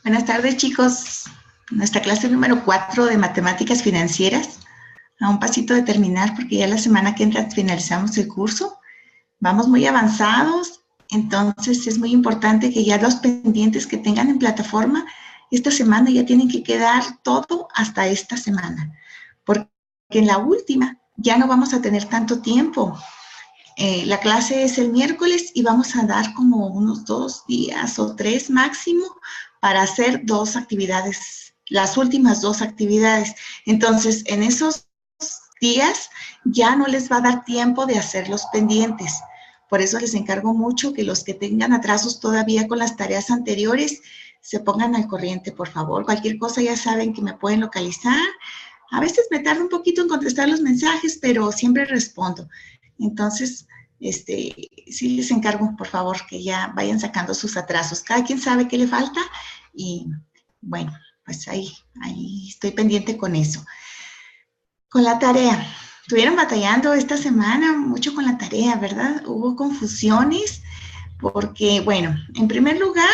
Buenas tardes, chicos. Nuestra clase número 4 de matemáticas financieras. A un pasito de terminar porque ya la semana que entra finalizamos el curso. Vamos muy avanzados, entonces es muy importante que ya los pendientes que tengan en plataforma esta semana ya tienen que quedar todo hasta esta semana, porque en la última ya no vamos a tener tanto tiempo. La clase es el miércoles y vamos a dar como unos 2 días o 3 máximo para hacer 2 actividades, las últimas 2 actividades. Entonces, en esos días ya no les va a dar tiempo de hacer los pendientes. Por eso les encargo mucho que los que tengan atrasos todavía con las tareas anteriores se pongan al corriente, por favor. Cualquier cosa ya saben que me pueden localizar. A veces me tarda un poquito en contestar los mensajes, pero siempre respondo. Entonces, sí les encargo, por favor, que ya vayan sacando sus atrasos. Cada quien sabe qué le falta y, bueno, pues ahí estoy pendiente con eso. Con la tarea. Estuvieron batallando esta semana mucho con la tarea, ¿verdad? Hubo confusiones porque, bueno, en primer lugar,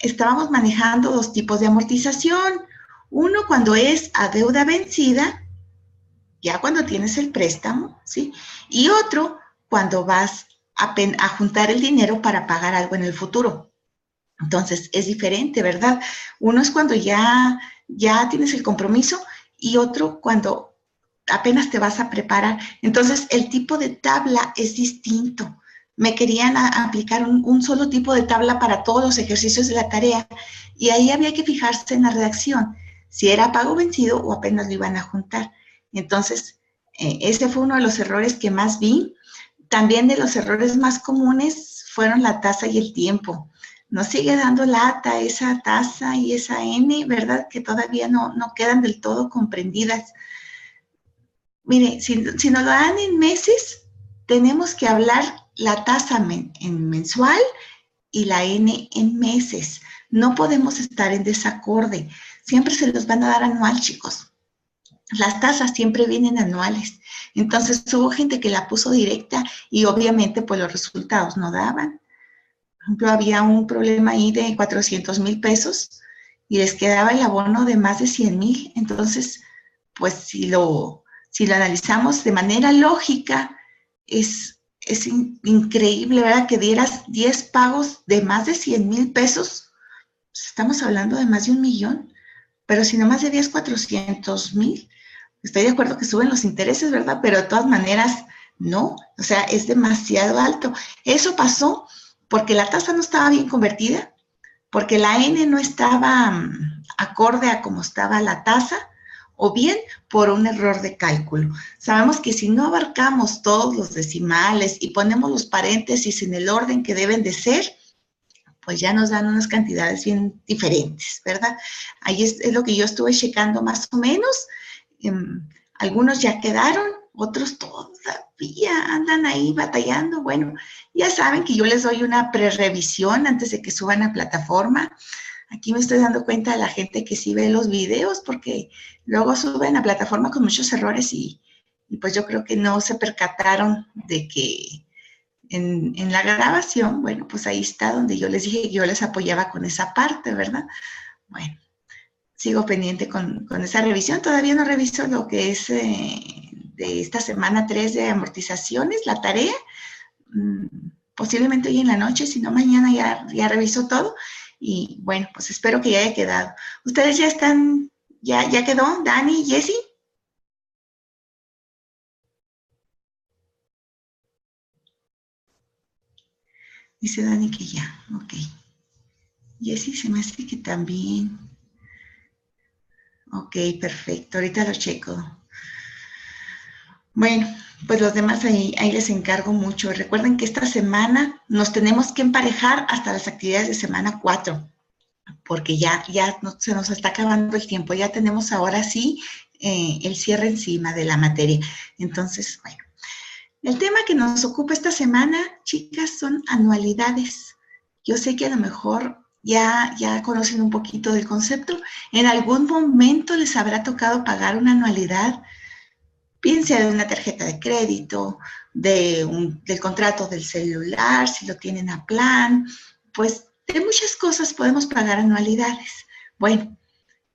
estábamos manejando 2 tipos de amortización. Uno cuando es a deuda vencida, ya cuando tienes el préstamo, ¿sí? Y otro cuando vas a juntar el dinero para pagar algo en el futuro. Entonces, es diferente, ¿verdad? Uno es cuando ya tienes el compromiso y otro cuando apenas te vas a preparar. Entonces, el tipo de tabla es distinto. Me querían aplicar un solo tipo de tabla para todos los ejercicios de la tarea y ahí había que fijarse en la redacción, si era pago vencido o apenas lo iban a juntar. Entonces, ese fue uno de los errores que más vi. También de los errores más comunes fueron la tasa y el tiempo. Nos sigue dando lata esa tasa y esa N, ¿verdad? Que todavía no quedan del todo comprendidas. Mire, si nos lo dan en meses, tenemos que hablar la tasa en mensual y la N en meses. No podemos estar en desacorde. Siempre se los van a dar anual, chicos. Las tasas siempre vienen anuales. Entonces hubo gente que la puso directa y obviamente pues los resultados no daban. Por ejemplo, había un problema ahí de 400,000 pesos y les quedaba el abono de más de 100,000. Entonces, pues si lo analizamos de manera lógica, es increíble, ¿verdad? Que dieras 10 pagos de más de 100,000 pesos, pues estamos hablando de más de 1,000,000, pero si nomás debías 400,000, estoy de acuerdo que suben los intereses, ¿verdad? Pero de todas maneras, no, o sea, es demasiado alto. Eso pasó porque la tasa no estaba bien convertida, porque la N no estaba acorde a cómo estaba la tasa, o bien por un error de cálculo. Sabemos que si no abarcamos todos los decimales y ponemos los paréntesis en el orden que deben de ser, pues ya nos dan unas cantidades bien diferentes, ¿verdad? Ahí es lo que yo estuve checando más o menos. Algunos ya quedaron, otros todavía andan ahí batallando. Bueno, ya saben que yo les doy una prerevisión antes de que suban a plataforma. Aquí me estoy dando cuenta de la gente que sí ve los videos, porque luego suben a plataforma con muchos errores y pues yo creo que no se percataron de que en la grabación, bueno, pues ahí está donde yo les dije que yo les apoyaba con esa parte, ¿verdad? Bueno, sigo pendiente con esa revisión. Todavía no reviso lo que es de esta semana 3 de amortizaciones, la tarea. Posiblemente hoy en la noche, si no mañana ya reviso todo. Y bueno, pues espero que ya haya quedado. ¿Ustedes ya están, ya quedó, Dani, Jessy? Dice Dani que ya, ok. Jessy se me hace que también. Ok, perfecto, ahorita lo checo. Bueno, pues los demás ahí les encargo mucho. Recuerden que esta semana nos tenemos que emparejar hasta las actividades de semana 4, porque ya se nos está acabando el tiempo. Ya tenemos ahora sí el cierre encima de la materia. Entonces, bueno, el tema que nos ocupa esta semana, chicas, son anualidades. Yo sé que a lo mejor ya conocen un poquito del concepto. En algún momento les habrá tocado pagar una anualidad, piense de una tarjeta de crédito, del contrato del celular, si lo tienen a plan, pues de muchas cosas podemos pagar anualidades. Bueno,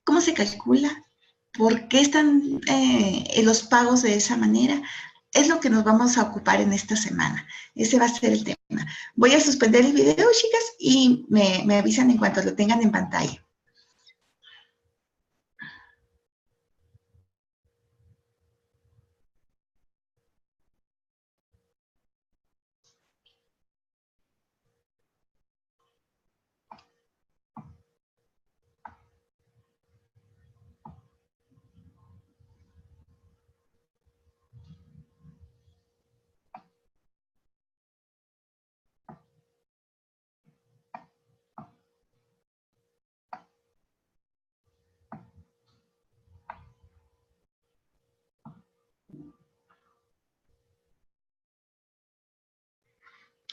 ¿cómo se calcula? ¿Por qué están los pagos de esa manera? Es lo que nos vamos a ocupar en esta semana. Ese va a ser el tema. Voy a suspender el video, chicas, y me avisan en cuanto lo tengan en pantalla.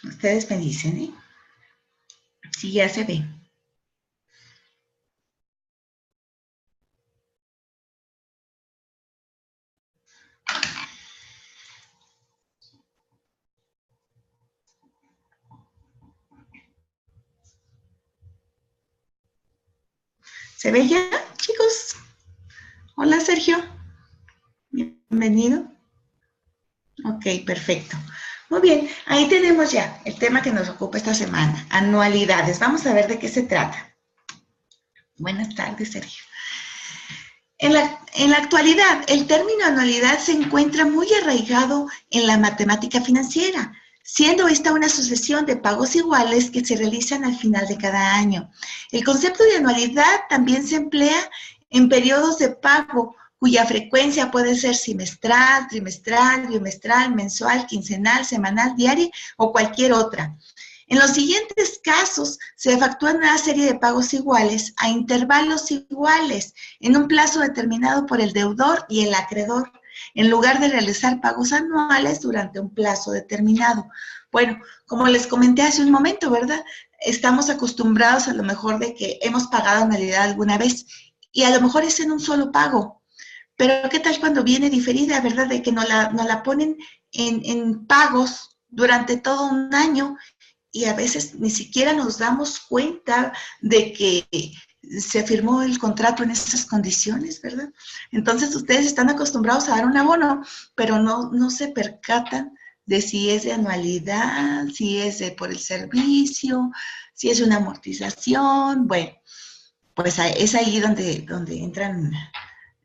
Ustedes me dicen, ¿eh? Sí, ya se ve. ¿Se ve ya, chicos? Hola, Sergio. Bienvenido. Ok, perfecto. Muy bien, ahí tenemos ya el tema que nos ocupa esta semana, anualidades. Vamos a ver de qué se trata. Buenas tardes, Sergio. En la actualidad, el término anualidad se encuentra muy arraigado en la matemática financiera, siendo esta una sucesión de pagos iguales que se realizan al final de cada año. El concepto de anualidad también se emplea en periodos de pago, cuya frecuencia puede ser semestral, trimestral, bimestral, mensual, quincenal, semanal, diaria o cualquier otra. En los siguientes casos, se efectúan una serie de pagos iguales a intervalos iguales, en un plazo determinado por el deudor y el acreedor, en lugar de realizar pagos anuales durante un plazo determinado. Bueno, como les comenté hace un momento, ¿verdad? Estamos acostumbrados a lo mejor de que hemos pagado anualidad alguna vez y a lo mejor es en un solo pago. Pero ¿qué tal cuando viene diferida, verdad? De que nos la ponen en pagos durante todo un año y a veces ni siquiera nos damos cuenta de que se firmó el contrato en esas condiciones, ¿verdad? Entonces ustedes están acostumbrados a dar un abono, pero no se percatan de si es de anualidad, si es de por el servicio, si es una amortización. Bueno, pues es ahí donde entran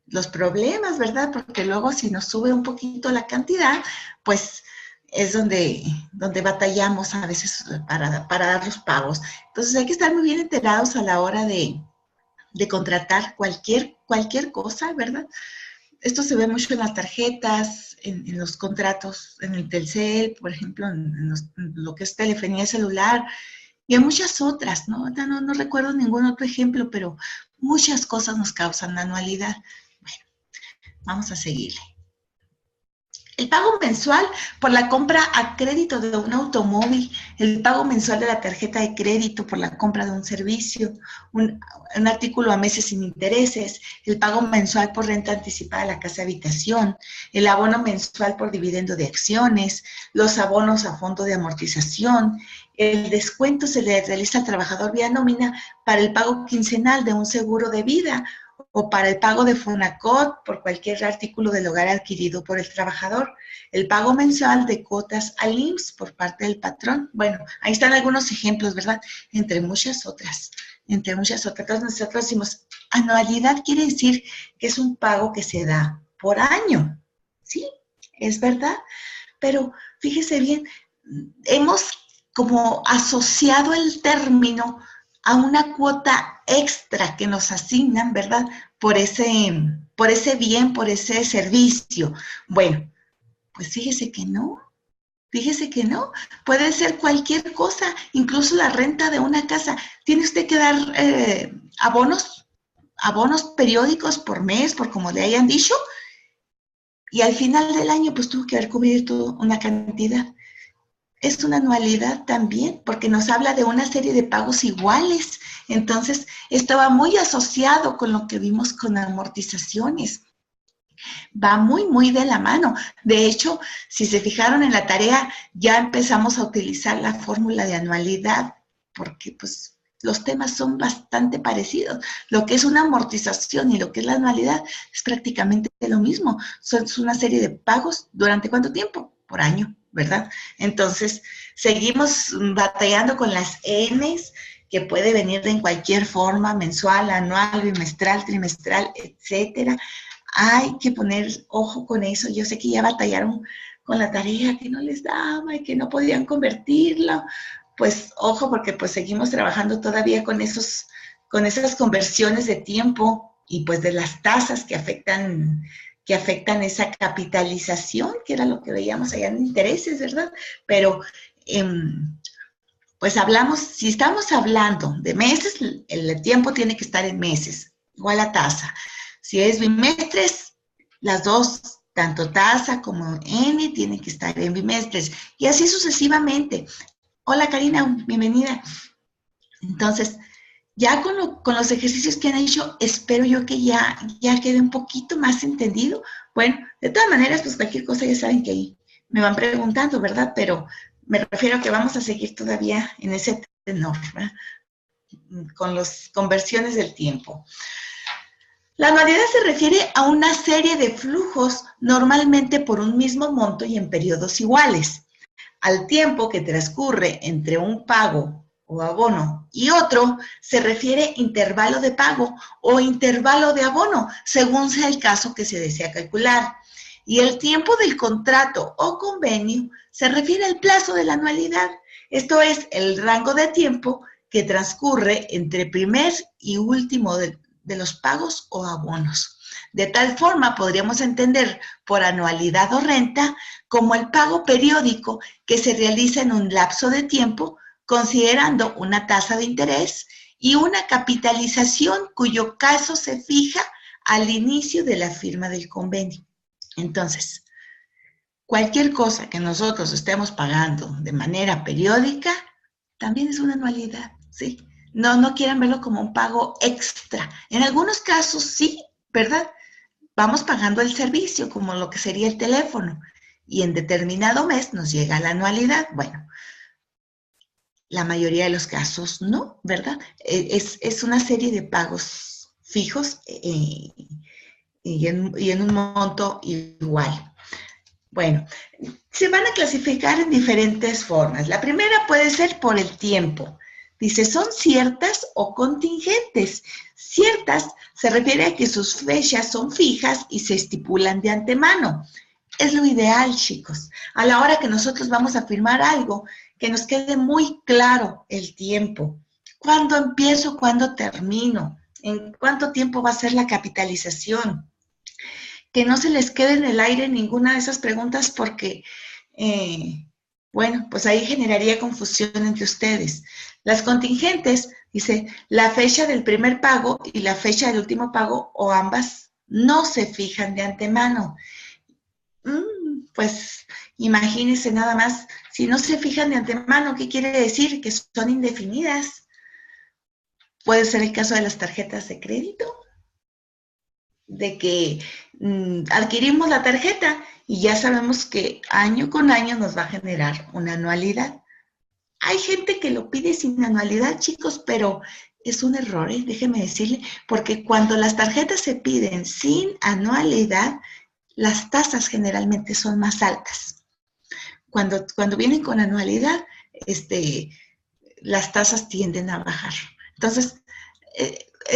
los problemas, ¿verdad? Porque luego si nos sube un poquito la cantidad, pues es donde batallamos a veces para dar los pagos. Entonces hay que estar muy bien enterados a la hora de contratar cualquier cosa, ¿verdad? Esto se ve mucho en las tarjetas, en los contratos, en el Telcel, por ejemplo, en lo que es telefonía celular, y en muchas otras, ¿no? No recuerdo ningún otro ejemplo, pero muchas cosas nos causan anualidad. Bueno, vamos a seguirle. El pago mensual por la compra a crédito de un automóvil, el pago mensual de la tarjeta de crédito por la compra de un servicio, un artículo a meses sin intereses, el pago mensual por renta anticipada de la casa habitación, el abono mensual por dividendo de acciones, los abonos a fondo de amortización, el descuento se le realiza al trabajador vía nómina para el pago quincenal de un seguro de vida, o para el pago de Fonacot por cualquier artículo del hogar adquirido por el trabajador, el pago mensual de cuotas al IMSS por parte del patrón. Bueno, ahí están algunos ejemplos, ¿verdad? Entre muchas otras. Entonces nosotros decimos, anualidad quiere decir que es un pago que se da por año. Sí, es verdad. Pero fíjese bien, hemos como asociado el término a una cuota extra que nos asignan, ¿verdad? Por ese bien, por ese servicio. Bueno, pues fíjese que no. Fíjese que no. Puede ser cualquier cosa, incluso la renta de una casa. Tiene usted que dar abonos periódicos por mes, por como le hayan dicho, y al final del año, pues tuvo que haber cubierto una cantidad. Es una anualidad también, porque nos habla de una serie de pagos iguales. Entonces, esto va muy asociado con lo que vimos con amortizaciones. Va muy de la mano. De hecho, si se fijaron en la tarea, ya empezamos a utilizar la fórmula de anualidad, porque pues los temas son bastante parecidos. Lo que es una amortización y lo que es la anualidad es prácticamente lo mismo. Son una serie de pagos. ¿Durante cuánto tiempo? Por año, ¿verdad? Entonces, seguimos batallando con las N's, que puede venir en cualquier forma, mensual, anual, bimestral, trimestral, etcétera. Hay que poner ojo con eso. Yo sé que ya batallaron con la tarea que no les daba y que no podían convertirla. Pues ojo, porque pues seguimos trabajando todavía con esas conversiones de tiempo y pues de las tasas que afectan esa capitalización, que era lo que veíamos allá en intereses, ¿verdad? Pero pues si estamos hablando de meses, el tiempo tiene que estar en meses, igual la tasa. Si es bimestres, las dos, tanto tasa como N, tienen que estar en bimestres. Y así sucesivamente. Hola, Karina, bienvenida. Entonces, ya con los ejercicios que han hecho, espero yo que ya quede un poquito más entendido. Bueno, de todas maneras, pues cualquier cosa ya saben que ahí me van preguntando, ¿verdad? Pero me refiero a que vamos a seguir todavía en ese tenor, ¿verdad? Con las conversiones del tiempo. La anualidad se refiere a una serie de flujos normalmente por un mismo monto y en periodos iguales. Al tiempo que transcurre entre un pago o abono. Y otro se refiere intervalo de pago o intervalo de abono, según sea el caso que se desea calcular. Y el tiempo del contrato o convenio se refiere al plazo de la anualidad. Esto es el rango de tiempo que transcurre entre primer y último de los pagos o abonos. De tal forma podríamos entender por anualidad o renta como el pago periódico que se realiza en un lapso de tiempo considerando una tasa de interés y una capitalización cuyo caso se fija al inicio de la firma del convenio. Entonces, cualquier cosa que nosotros estemos pagando de manera periódica también es una anualidad, ¿sí? No quieran verlo como un pago extra. En algunos casos sí, ¿verdad? Vamos pagando el servicio, como lo que sería el teléfono, y en determinado mes nos llega la anualidad. Bueno, la mayoría de los casos no, ¿verdad? Es una serie de pagos fijos y en un monto igual. Bueno, se van a clasificar en diferentes formas. La primera puede ser por el tiempo. Dice, son ciertas o contingentes. Ciertas se refiere a que sus fechas son fijas y se estipulan de antemano. Es lo ideal, chicos. A la hora que nosotros vamos a firmar algo, que nos quede muy claro el tiempo. ¿Cuándo empiezo? ¿Cuándo termino? ¿En cuánto tiempo va a ser la capitalización? Que no se les quede en el aire ninguna de esas preguntas porque, bueno, pues ahí generaría confusión entre ustedes. Las contingentes, dice, la fecha del primer pago y la fecha del último pago o ambas no se fijan de antemano. Pues imagínense nada más, si no se fijan de antemano, ¿qué quiere decir? Que son indefinidas. Puede ser el caso de las tarjetas de crédito, de que adquirimos la tarjeta y ya sabemos que año con año nos va a generar una anualidad. Hay gente que lo pide sin anualidad, chicos, pero es un error, déjeme decirle, porque cuando las tarjetas se piden sin anualidad, las tasas generalmente son más altas. Cuando vienen con anualidad, las tasas tienden a bajar. Entonces,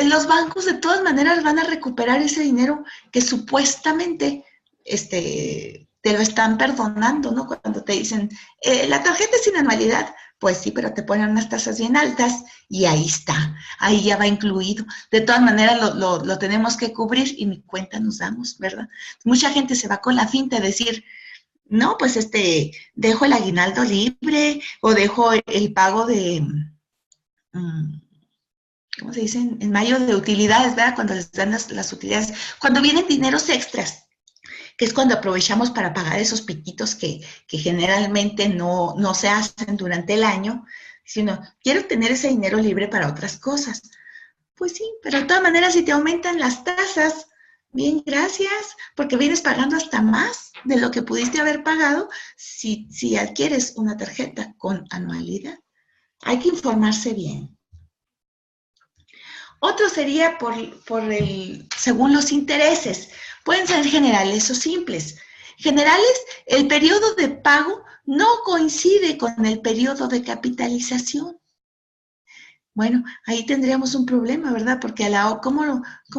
los bancos de todas maneras van a recuperar ese dinero que supuestamente te lo están perdonando, ¿no? Cuando te dicen, la tarjeta es sin anualidad, pues sí, pero te ponen unas tasas bien altas y ahí está, ahí ya va incluido. De todas maneras lo tenemos que cubrir y ni cuenta nos damos, ¿verdad? Mucha gente se va con la finta de decir, no, pues dejo el aguinaldo libre o dejo el pago de... ¿cómo se dice? En mayo de utilidades, ¿verdad? Cuando les dan las utilidades, cuando vienen dineros extras, que es cuando aprovechamos para pagar esos piquitos que generalmente no se hacen durante el año, sino quiero tener ese dinero libre para otras cosas. Pues sí, pero de todas maneras, si te aumentan las tasas, bien, gracias, porque vienes pagando hasta más de lo que pudiste haber pagado si adquieres una tarjeta con anualidad. Hay que informarse bien. Otro sería según los intereses. Pueden ser generales o simples. Generales, el periodo de pago no coincide con el periodo de capitalización. Bueno, ahí tendríamos un problema, ¿verdad? Porque ¿cómo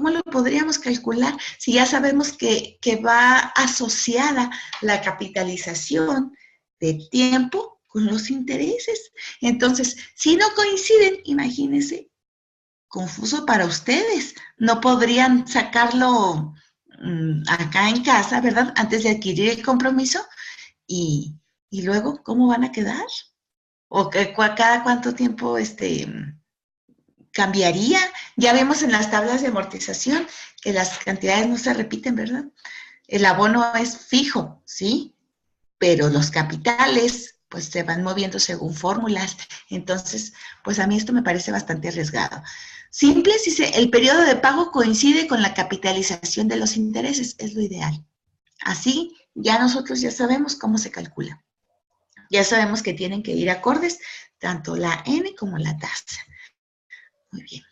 lo podríamos calcular si ya sabemos que va asociada la capitalización de tiempo con los intereses? Entonces, si no coinciden, imagínense, confuso para ustedes. No podrían sacarlo acá en casa, ¿verdad? Antes de adquirir el compromiso. Y luego, ¿cómo van a quedar? ¿O cada cuánto tiempo cambiaría? Ya vemos en las tablas de amortización que las cantidades no se repiten, ¿verdad? El abono es fijo, ¿sí? Pero los capitales pues se van moviendo según fórmulas. Entonces, pues a mí esto me parece bastante arriesgado. Simple, si el periodo de pago coincide con la capitalización de los intereses, es lo ideal. Así, ya nosotros ya sabemos cómo se calcula. Ya sabemos que tienen que ir acordes tanto la N como la tasa. Muy bien.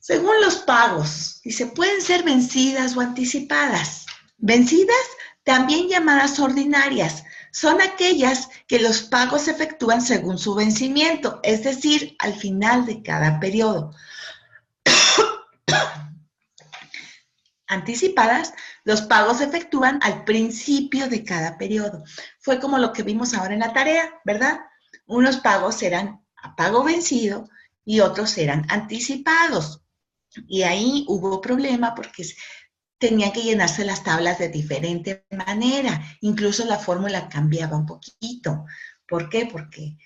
Según los pagos, dice, pueden ser vencidas o anticipadas. Vencidas, también llamadas ordinarias, son aquellas que los pagos se efectúan según su vencimiento, es decir, al final de cada periodo. Anticipadas, los pagos se efectúan al principio de cada periodo. Fue como lo que vimos ahora en la tarea, ¿verdad? Unos pagos eran a pago vencido y otros eran anticipados. Y ahí hubo problema porque tenían que llenarse las tablas de diferente manera. Incluso la fórmula cambiaba un poquito. ¿Por qué? Porque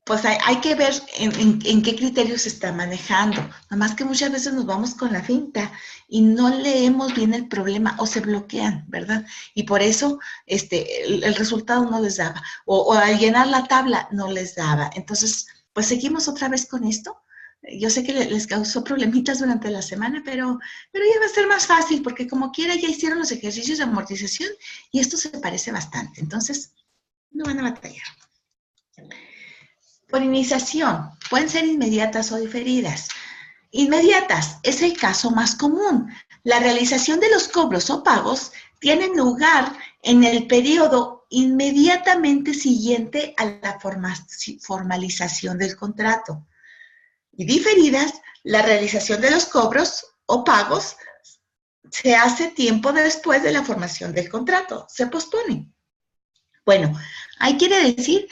pues hay que ver en qué criterios se está manejando. Nada más que muchas veces nos vamos con la finta y no leemos bien el problema o se bloquean, ¿verdad? Y por eso el resultado no les daba. O al llenar la tabla no les daba. Entonces, pues seguimos otra vez con esto. Yo sé que les causó problemitas durante la semana, pero ya va a ser más fácil porque como quiera ya hicieron los ejercicios de amortización y esto se parece bastante. Entonces, no van a batallar. Por iniciación, pueden ser inmediatas o diferidas. Inmediatas es el caso más común. La realización de los cobros o pagos tiene lugar en el periodo inmediatamente siguiente a la formalización del contrato. Y diferidas, la realización de los cobros o pagos se hace tiempo después de la formación del contrato, se pospone. Bueno, ahí quiere decir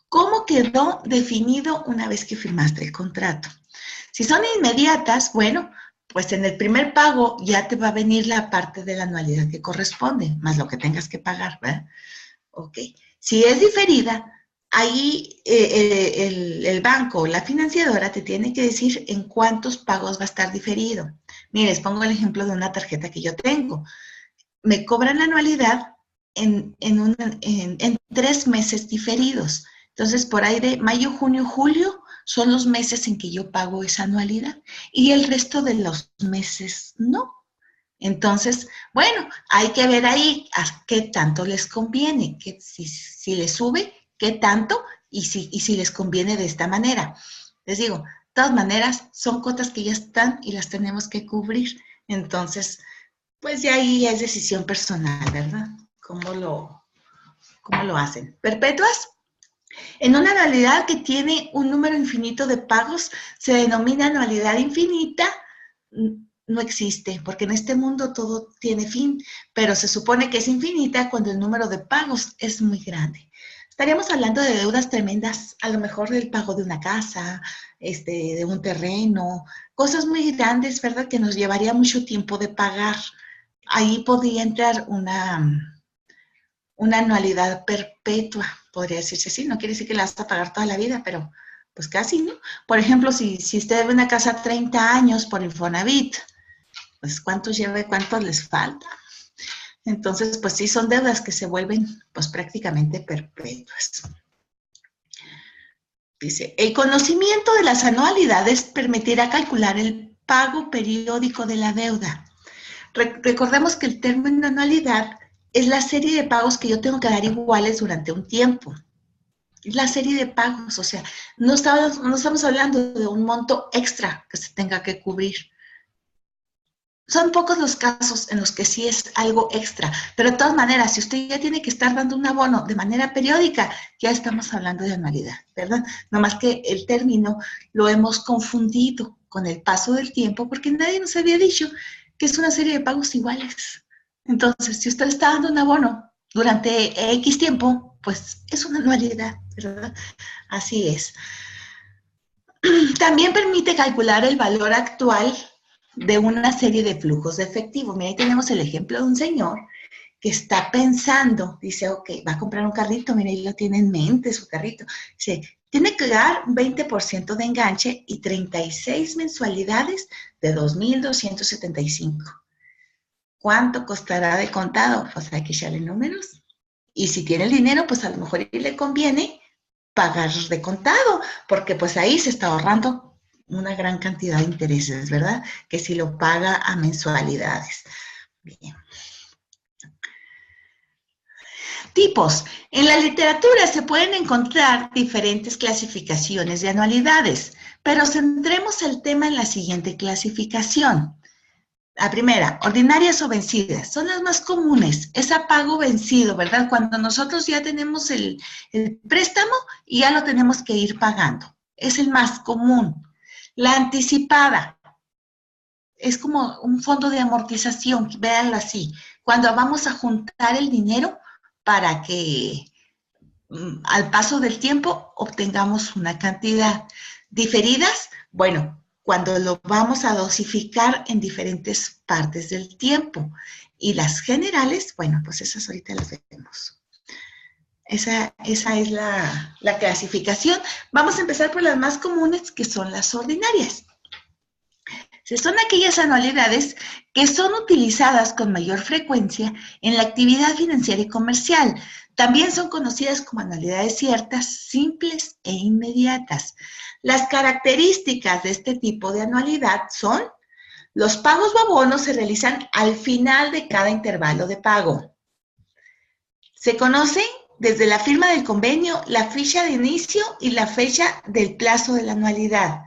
cómo quedó definido una vez que firmaste el contrato. Si son inmediatas, bueno, pues en el primer pago ya te va a venir la parte de la anualidad que corresponde, más lo que tengas que pagar, ¿verdad? Ok. Si es diferida, ahí el banco o la financiadora te tiene que decir en cuántos pagos va a estar diferido. Miren, les pongo el ejemplo de una tarjeta que yo tengo. Me cobran la anualidad en 3 meses diferidos. Entonces, por ahí de mayo, junio, julio son los meses en que yo pago esa anualidad y el resto de los meses no. Entonces, bueno, hay que ver ahí a qué tanto les conviene, que si les sube, qué tanto y si les conviene de esta manera. Les digo, de todas maneras, son cuotas que ya están y las tenemos que cubrir. Entonces, pues ya ahí es decisión personal, ¿verdad? ¿Cómo lo hacen? ¿Perpetuas? En una anualidad que tiene un número infinito de pagos, se denomina anualidad infinita. No existe, porque en este mundo todo tiene fin, pero se supone que es infinita cuando el número de pagos es muy grande. Estaríamos hablando de deudas tremendas, a lo mejor del pago de una casa, de un terreno, cosas muy grandes, ¿verdad? Que nos llevaría mucho tiempo de pagar. Ahí podría entrar una anualidad perpetua, podría decirse así. No quiere decir que la vas a pagar toda la vida, pero pues casi, ¿no? Por ejemplo, si usted debe una casa 30 años por Infonavit, pues ¿cuántos lleva y cuántos les falta? Entonces, pues sí, son deudas que se vuelven pues prácticamente perpetuas. Dice, el conocimiento de las anualidades permitirá calcular el pago periódico de la deuda. Recordemos que el término anualidad es la serie de pagos que yo tengo que dar iguales durante un tiempo. Es la serie de pagos, o sea, no estamos hablando de un monto extra que se tenga que cubrir. Son pocos los casos en los que sí es algo extra, pero de todas maneras, si usted ya tiene que estar dando un abono de manera periódica, ya estamos hablando de anualidad, ¿verdad? No más que el término lo hemos confundido con el paso del tiempo porque nadie nos había dicho que es una serie de pagos iguales. Entonces, si usted está dando un abono durante X tiempo, pues es una anualidad, ¿verdad? Así es. También permite calcular el valor actual de una serie de flujos de efectivo. Mira, ahí tenemos el ejemplo de un señor que está pensando, dice, ok, va a comprar un carrito, mira, él lo tiene en mente, su carrito. Dice, tiene que dar un 20% de enganche y 36 mensualidades de 2,275. ¿Cuánto costará de contado? Pues hay que echarle números. Y si tiene el dinero, pues a lo mejor le conviene pagar de contado, porque pues ahí se está ahorrando una gran cantidad de intereses, ¿verdad? Que si lo paga a mensualidades. Bien. Tipos. En la literatura se pueden encontrar diferentes clasificaciones de anualidades, pero centremos el tema en la siguiente clasificación. La primera, ordinarias o vencidas, son las más comunes. Es a pago vencido, ¿verdad? Cuando nosotros ya tenemos el préstamo y ya lo tenemos que ir pagando. Es el más común. La anticipada es como un fondo de amortización, véanlo así. Cuando vamos a juntar el dinero para que al paso del tiempo obtengamos una cantidad. Diferidas, bueno, cuando lo vamos a dosificar en diferentes partes del tiempo. Y las generales, bueno, pues esas ahorita las vemos. Esa es la clasificación. Vamos a empezar por las más comunes, que son las ordinarias. Son aquellas anualidades que son utilizadas con mayor frecuencia en la actividad financiera y comercial. También son conocidas como anualidades ciertas, simples e inmediatas. Las características de este tipo de anualidad son: los pagos o abonos se realizan al final de cada intervalo de pago. Se conocen desde la firma del convenio, la fecha de inicio y la fecha del plazo de la anualidad.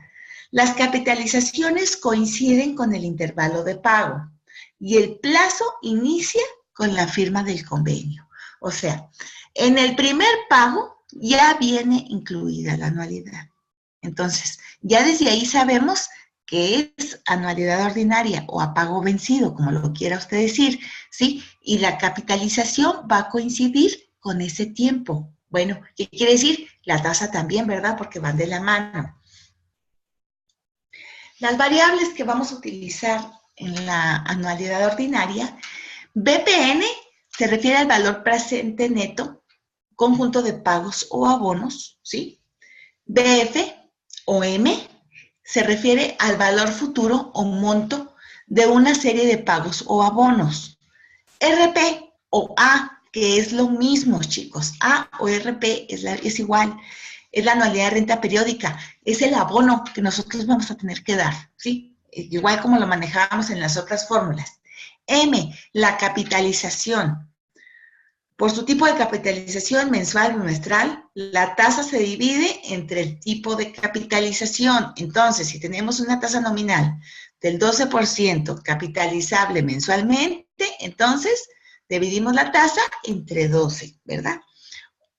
Las capitalizaciones coinciden con el intervalo de pago y el plazo inicia con la firma del convenio. O sea, en el primer pago ya viene incluida la anualidad. Entonces, ya desde ahí sabemos que es anualidad ordinaria o a pago vencido, como lo quiera usted decir, ¿sí? Y la capitalización va a coincidir con ese tiempo. Bueno, ¿qué quiere decir? La tasa también, ¿verdad? Porque van de la mano. Las variables que vamos a utilizar en la anualidad ordinaria, BPN se refiere al valor presente neto, conjunto de pagos o abonos, ¿sí? BF o M se refiere al valor futuro o monto de una serie de pagos o abonos. RP o A, que es lo mismo, chicos. A o RP es igual. Es la anualidad de renta periódica. Es el abono que nosotros vamos a tener que dar, ¿sí? Igual como lo manejábamos en las otras fórmulas. M, la capitalización. Por su tipo de capitalización mensual o bimestral, la tasa se divide entre el tipo de capitalización. Entonces, si tenemos una tasa nominal del 12% capitalizable mensualmente, entonces dividimos la tasa entre 12, ¿verdad?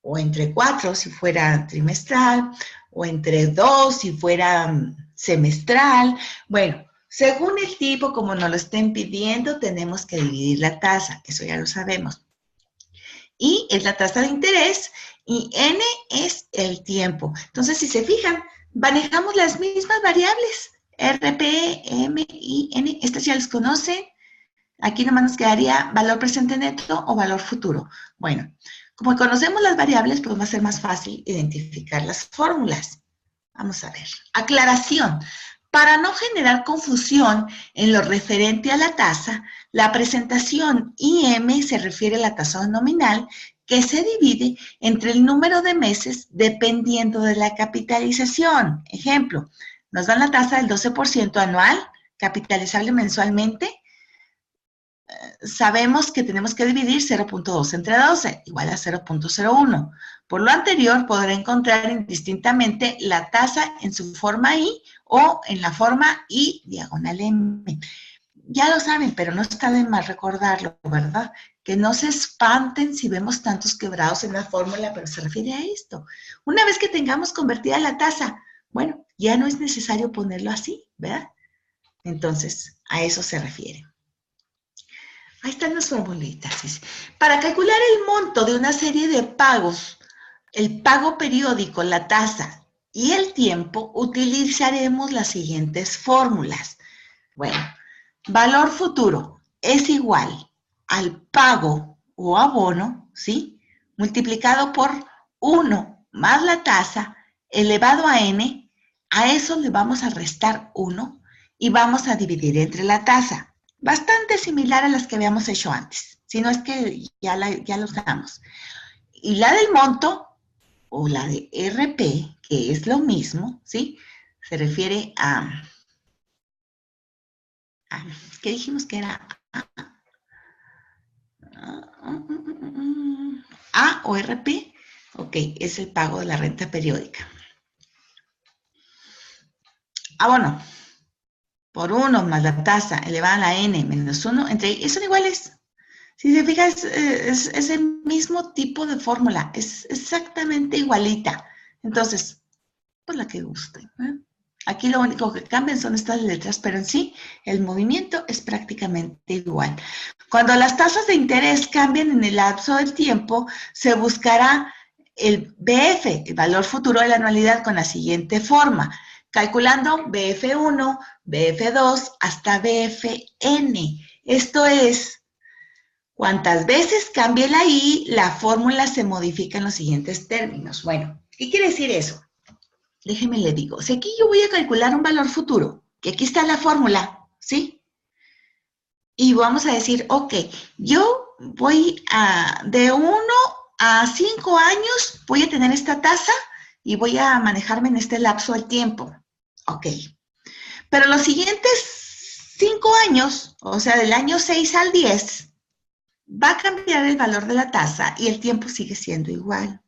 O entre 4 si fuera trimestral, o entre 2 si fuera semestral. Bueno, según el tipo, como nos lo estén pidiendo, tenemos que dividir la tasa, eso ya lo sabemos. I es la tasa de interés y N es el tiempo. Entonces, si se fijan, manejamos las mismas variables, RP, M y N, estas ya las conocen. Aquí nomás nos quedaría valor presente neto o valor futuro. Bueno, como conocemos las variables, pues va a ser más fácil identificar las fórmulas. Vamos a ver. Aclaración. Para no generar confusión en lo referente a la tasa, la presentación IM se refiere a la tasa nominal que se divide entre el número de meses dependiendo de la capitalización. Ejemplo, nos dan la tasa del 12% anual, capitalizable mensualmente. Sabemos que tenemos que dividir 0.2 entre 12, igual a 0.01. Por lo anterior, podrá encontrar indistintamente la tasa en su forma I o en la forma I diagonal M. Ya lo saben, pero no está de más recordarlo, ¿verdad? Que no se espanten si vemos tantos quebrados en la fórmula, pero se refiere a esto. Una vez que tengamos convertida la tasa, bueno, ya no es necesario ponerlo así, ¿verdad? Entonces, a eso se refiere. Ahí están las formulitas. Para calcular el monto de una serie de pagos, el pago periódico, la tasa y el tiempo, utilizaremos las siguientes fórmulas. Bueno, valor futuro es igual al pago o abono, ¿sí? Multiplicado por 1 más la tasa elevado a n, a eso le vamos a restar 1 y vamos a dividir entre la tasa. Bastante similar a las que habíamos hecho antes, si no es que ya lo usamos. Y la del monto, o la de RP, que es lo mismo, ¿sí? Se refiere ¿qué dijimos que era? A o RP, ok, es el pago de la renta periódica. Abono. por 1 más la tasa elevada a la n menos 1 entre i, son iguales. Si se fija, es el mismo tipo de fórmula, es exactamente igualita. Entonces, pues la que guste, ¿eh? Aquí lo único que cambian son estas letras, pero en sí el movimiento es prácticamente igual. Cuando las tasas de interés cambian en el lapso del tiempo, se buscará el BF, el valor futuro de la anualidad, con la siguiente forma, calculando BF1, BF2 hasta BFN. Esto es, cuantas veces cambie la I, la fórmula se modifica en los siguientes términos. Bueno, ¿qué quiere decir eso? Déjeme le digo, si aquí yo voy a calcular un valor futuro, que aquí está la fórmula, ¿sí? Y vamos a decir, ok, yo voy de 1 a 5 años, voy a tener esta tasa y voy a manejarme en este lapso de tiempo. Ok. Pero los siguientes 5 años, o sea, del año 6 al 10, va a cambiar el valor de la tasa y el tiempo sigue siendo igual.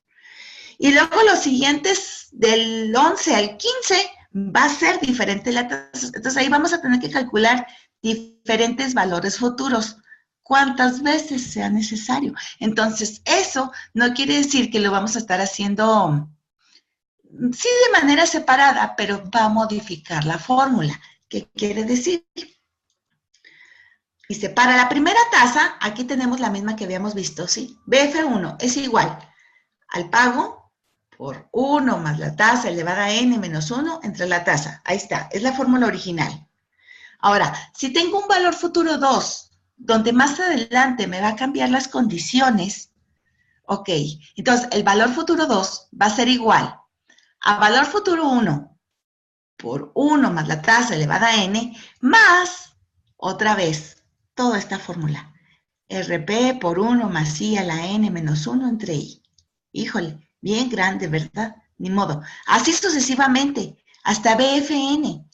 Y luego los siguientes, del 11 al 15, va a ser diferente la tasa. Entonces ahí vamos a tener que calcular diferentes valores futuros, cuantas veces sea necesario. Entonces eso no quiere decir que lo vamos a estar haciendo, sí, de manera separada, pero va a modificar la fórmula. ¿Qué quiere decir? Dice, para la primera tasa, aquí tenemos la misma que habíamos visto, ¿sí? BF1 es igual al pago por 1 más la tasa elevada a n menos 1 entre la tasa. Ahí está, es la fórmula original. Ahora, si tengo un valor futuro 2, donde más adelante me va a cambiar las condiciones, ok, entonces el valor futuro 2 va a ser igual a valor futuro 1 por 1 más la tasa elevada a n, más, otra vez, toda esta fórmula. RP por 1 más I a la n menos 1 entre I. Híjole, bien grande, ¿verdad? Ni modo. Así sucesivamente, hasta BFN.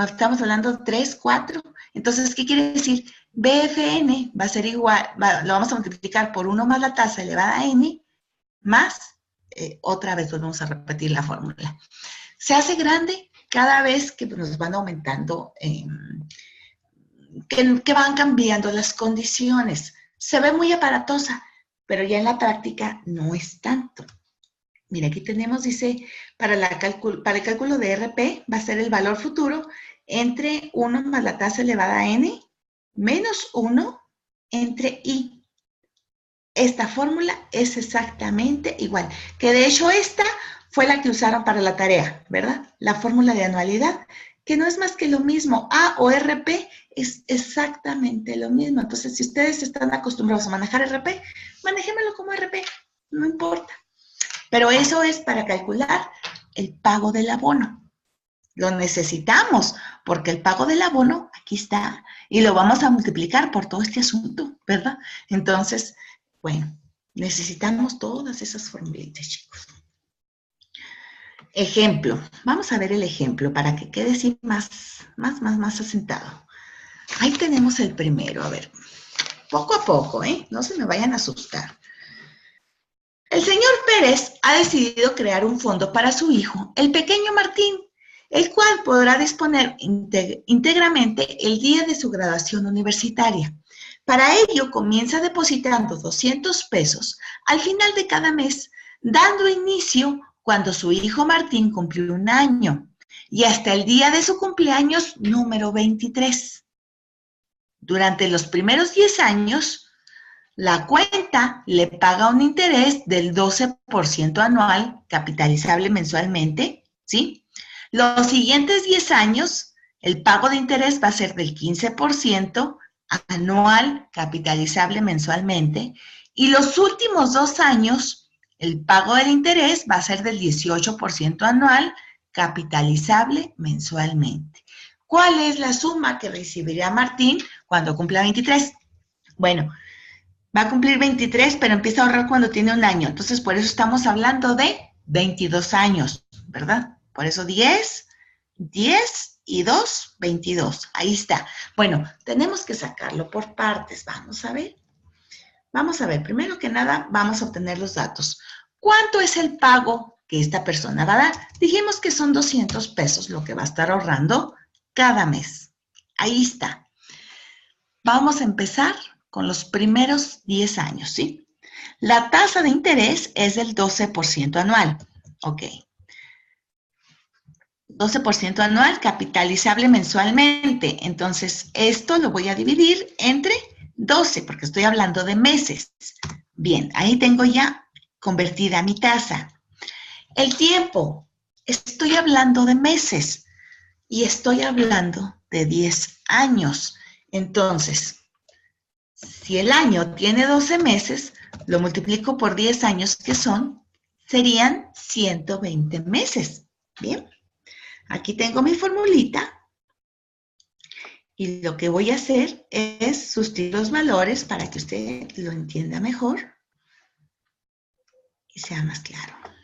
Estamos hablando de 3, 4. Entonces, ¿qué quiere decir? BFN va a ser igual, lo vamos a multiplicar por 1 más la tasa elevada a n, más, otra vez vamos a repetir la fórmula. Se hace grande cada vez que nos van aumentando, que van cambiando las condiciones. Se ve muy aparatosa, pero ya en la práctica no es tanto. Mira, aquí tenemos, dice, para el cálculo de RP va a ser el valor futuro entre 1 más la tasa elevada a n menos 1 entre I. Esta fórmula es exactamente igual, que de hecho esta fue la que usaron para la tarea, ¿verdad? La fórmula de anualidad, que no es más que lo mismo. A o RP es exactamente lo mismo. Entonces, si ustedes están acostumbrados a manejar RP, manéjenmelo como RP, no importa. Pero eso es para calcular el pago del abono. Lo necesitamos porque el pago del abono aquí está y lo vamos a multiplicar por todo este asunto, ¿verdad? Entonces, bueno, necesitamos todas esas formulitas, chicos. Ejemplo. Vamos a ver el ejemplo para que quede así más asentado. Ahí tenemos el primero. A ver, poco a poco, ¿eh? No se me vayan a asustar. El señor Pérez ha decidido crear un fondo para su hijo, el pequeño Martín, el cual podrá disponer íntegramente el día de su graduación universitaria. Para ello, comienza depositando 200 pesos al final de cada mes, dando inicio cuando su hijo Martín cumplió 1 año y hasta el día de su cumpleaños número 23. Durante los primeros 10 años, la cuenta le paga un interés del 12% anual, capitalizable mensualmente, ¿sí? Los siguientes 10 años, el pago de interés va a ser del 15% anual, capitalizable mensualmente, y los últimos 2 años, el pago del interés va a ser del 18% anual, capitalizable mensualmente. ¿Cuál es la suma que recibirá Martín cuando cumpla 23? Bueno, va a cumplir 23, pero empieza a ahorrar cuando tiene 1 año. Entonces, por eso estamos hablando de 22 años, ¿verdad? Por eso 10 y 2, 22. Ahí está. Bueno, tenemos que sacarlo por partes. Vamos a ver. Vamos a ver. Primero que nada, vamos a obtener los datos. ¿Cuánto es el pago que esta persona va a dar? Dijimos que son 200 pesos lo que va a estar ahorrando cada mes. Ahí está. Vamos a empezar con los primeros 10 años, ¿sí? La tasa de interés es del 12% anual. Ok. 12% anual, capitalizable mensualmente. Entonces, esto lo voy a dividir entre 12, porque estoy hablando de meses. Bien, ahí tengo ya convertida mi tasa. El tiempo, estoy hablando de meses y estoy hablando de 10 años. Entonces, si el año tiene 12 meses, lo multiplico por 10 años que serían 120 meses. Bien. Aquí tengo mi formulita y lo que voy a hacer es sustituir los valores para que usted lo entienda mejor y sea más claro. A ver.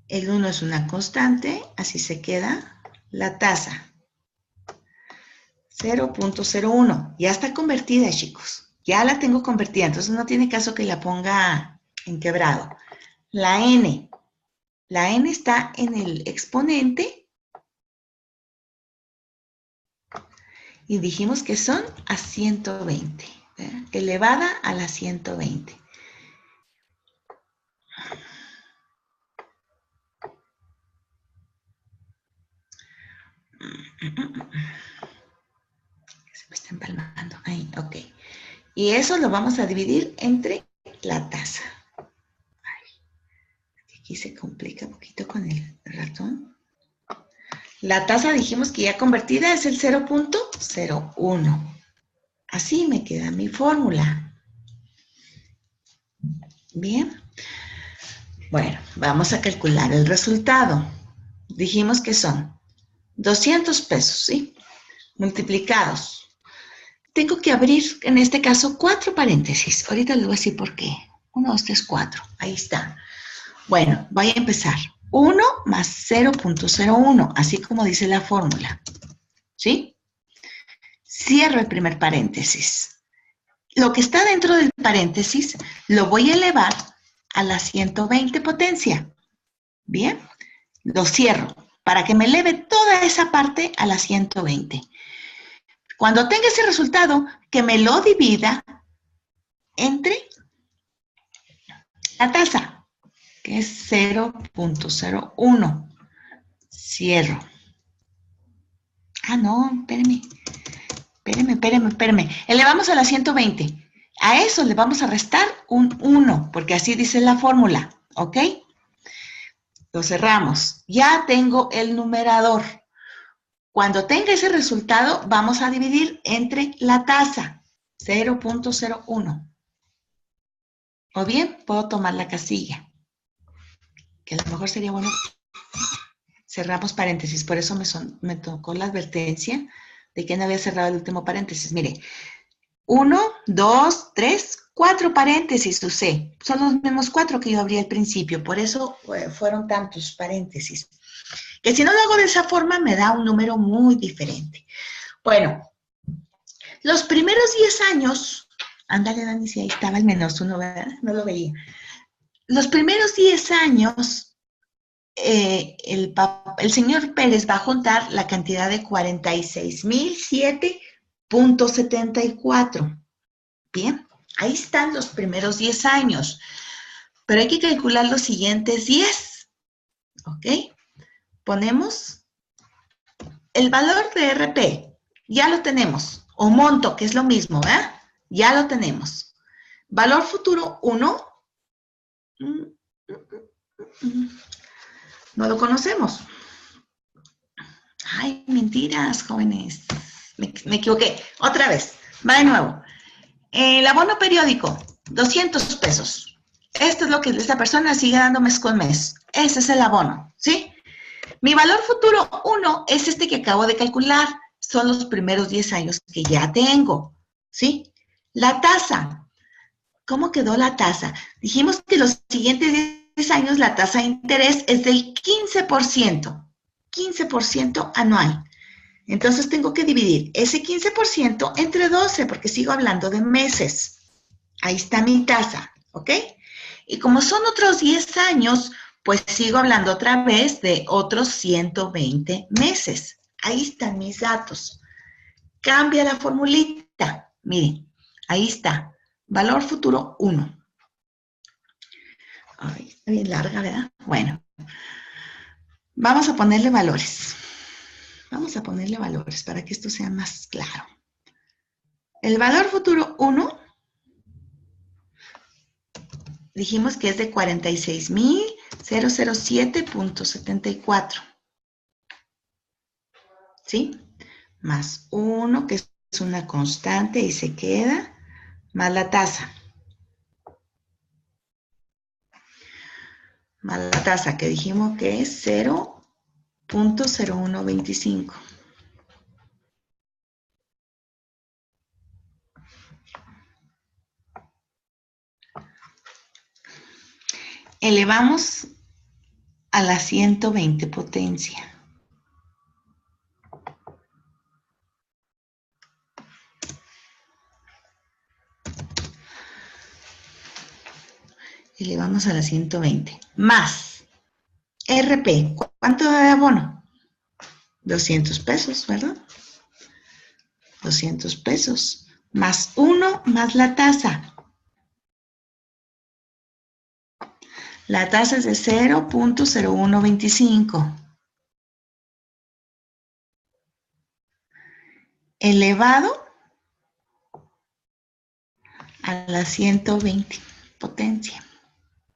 El 1 es una constante, así se queda la tasa. 0.01. Ya está convertida, chicos. Ya la tengo convertida, entonces no tiene caso que la ponga en quebrado. La n. La n está en el exponente y dijimos que son a 120, ¿verdad? Elevada a la 120. Se me está empalmando. Ahí, ok. Y eso lo vamos a dividir entre la tasa. Aquí se complica un poquito con el ratón. La tasa dijimos que ya convertida es el 0.01. Así me queda mi fórmula. Bien. Bueno, vamos a calcular el resultado. Dijimos que son 200 pesos, ¿sí? Multiplicados. Tengo que abrir, en este caso, 4 paréntesis. Ahorita les voy a decir por qué. 1, 2, 3, 4. Ahí está. Bueno, voy a empezar. 1 más 0.01, así como dice la fórmula. ¿Sí? Cierro el primer paréntesis. Lo que está dentro del paréntesis lo voy a elevar a la 120 potencia. Bien, lo cierro para que me eleve toda esa parte a la 120. Cuando tenga ese resultado, que me lo divida entre la tasa, que es 0.01. Cierro. Ah, no, espéreme. Elevamos a la 120. A eso le vamos a restar un 1, porque así dice la fórmula, ¿ok? Lo cerramos. Ya tengo el numerador. Cuando tenga ese resultado, vamos a dividir entre la tasa, 0.01. O bien, puedo tomar la casilla, que a lo mejor sería bueno. Cerramos paréntesis, por eso me tocó la advertencia de que no había cerrado el último paréntesis. Mire, 1, 2, 3, 4 paréntesis usé. Son los mismos 4 que yo abrí al principio, por eso fueron tantos paréntesis. Que si no lo hago de esa forma, me da un número muy diferente. Bueno, los primeros 10 años, ándale, Dani, si ahí estaba el menos 1, ¿verdad? No lo veía. Los primeros 10 años, el señor Pérez va a juntar la cantidad de 46,007.74. Bien, ahí están los primeros 10 años. Pero hay que calcular los siguientes 10. ¿Ok? Ponemos el valor de RP. Ya lo tenemos. O monto, que es lo mismo, ¿verdad? Ya lo tenemos. Valor futuro 1. No lo conocemos. Ay, mentiras, jóvenes. Me equivoqué. Otra vez. Va de nuevo. El abono periódico, 200 pesos. Esto es lo que esta persona sigue dando mes con mes. Ese es el abono, ¿sí? Mi valor futuro 1 es este que acabo de calcular. Son los primeros 10 años que ya tengo, ¿sí? La tasa. ¿Cómo quedó la tasa? Dijimos que los siguientes 10 años la tasa de interés es del 15%. 15% anual. Entonces tengo que dividir ese 15% entre 12 porque sigo hablando de meses. Ahí está mi tasa, ¿ok? Y como son otros 10 años, pues sigo hablando otra vez de otros 120 meses. Ahí están mis datos. Cambia la formulita. Miren, ahí está. Valor futuro 1. Ay, está bien larga, ¿verdad? Bueno, vamos a ponerle valores. Vamos a ponerle valores para que esto sea más claro. El valor futuro 1, dijimos que es de 46,007.74. ¿Sí? Más 1, que es una constante y se queda, más la tasa. Más la tasa que dijimos que es 0.0125. Elevamos a la 120 potencia. Elevamos a la 120. Más RP. ¿Cuánto de abono? 200 pesos, ¿verdad? 200 pesos. Más 1 más la tasa. La tasa es de 0.0125. Elevado a la 120 potencia,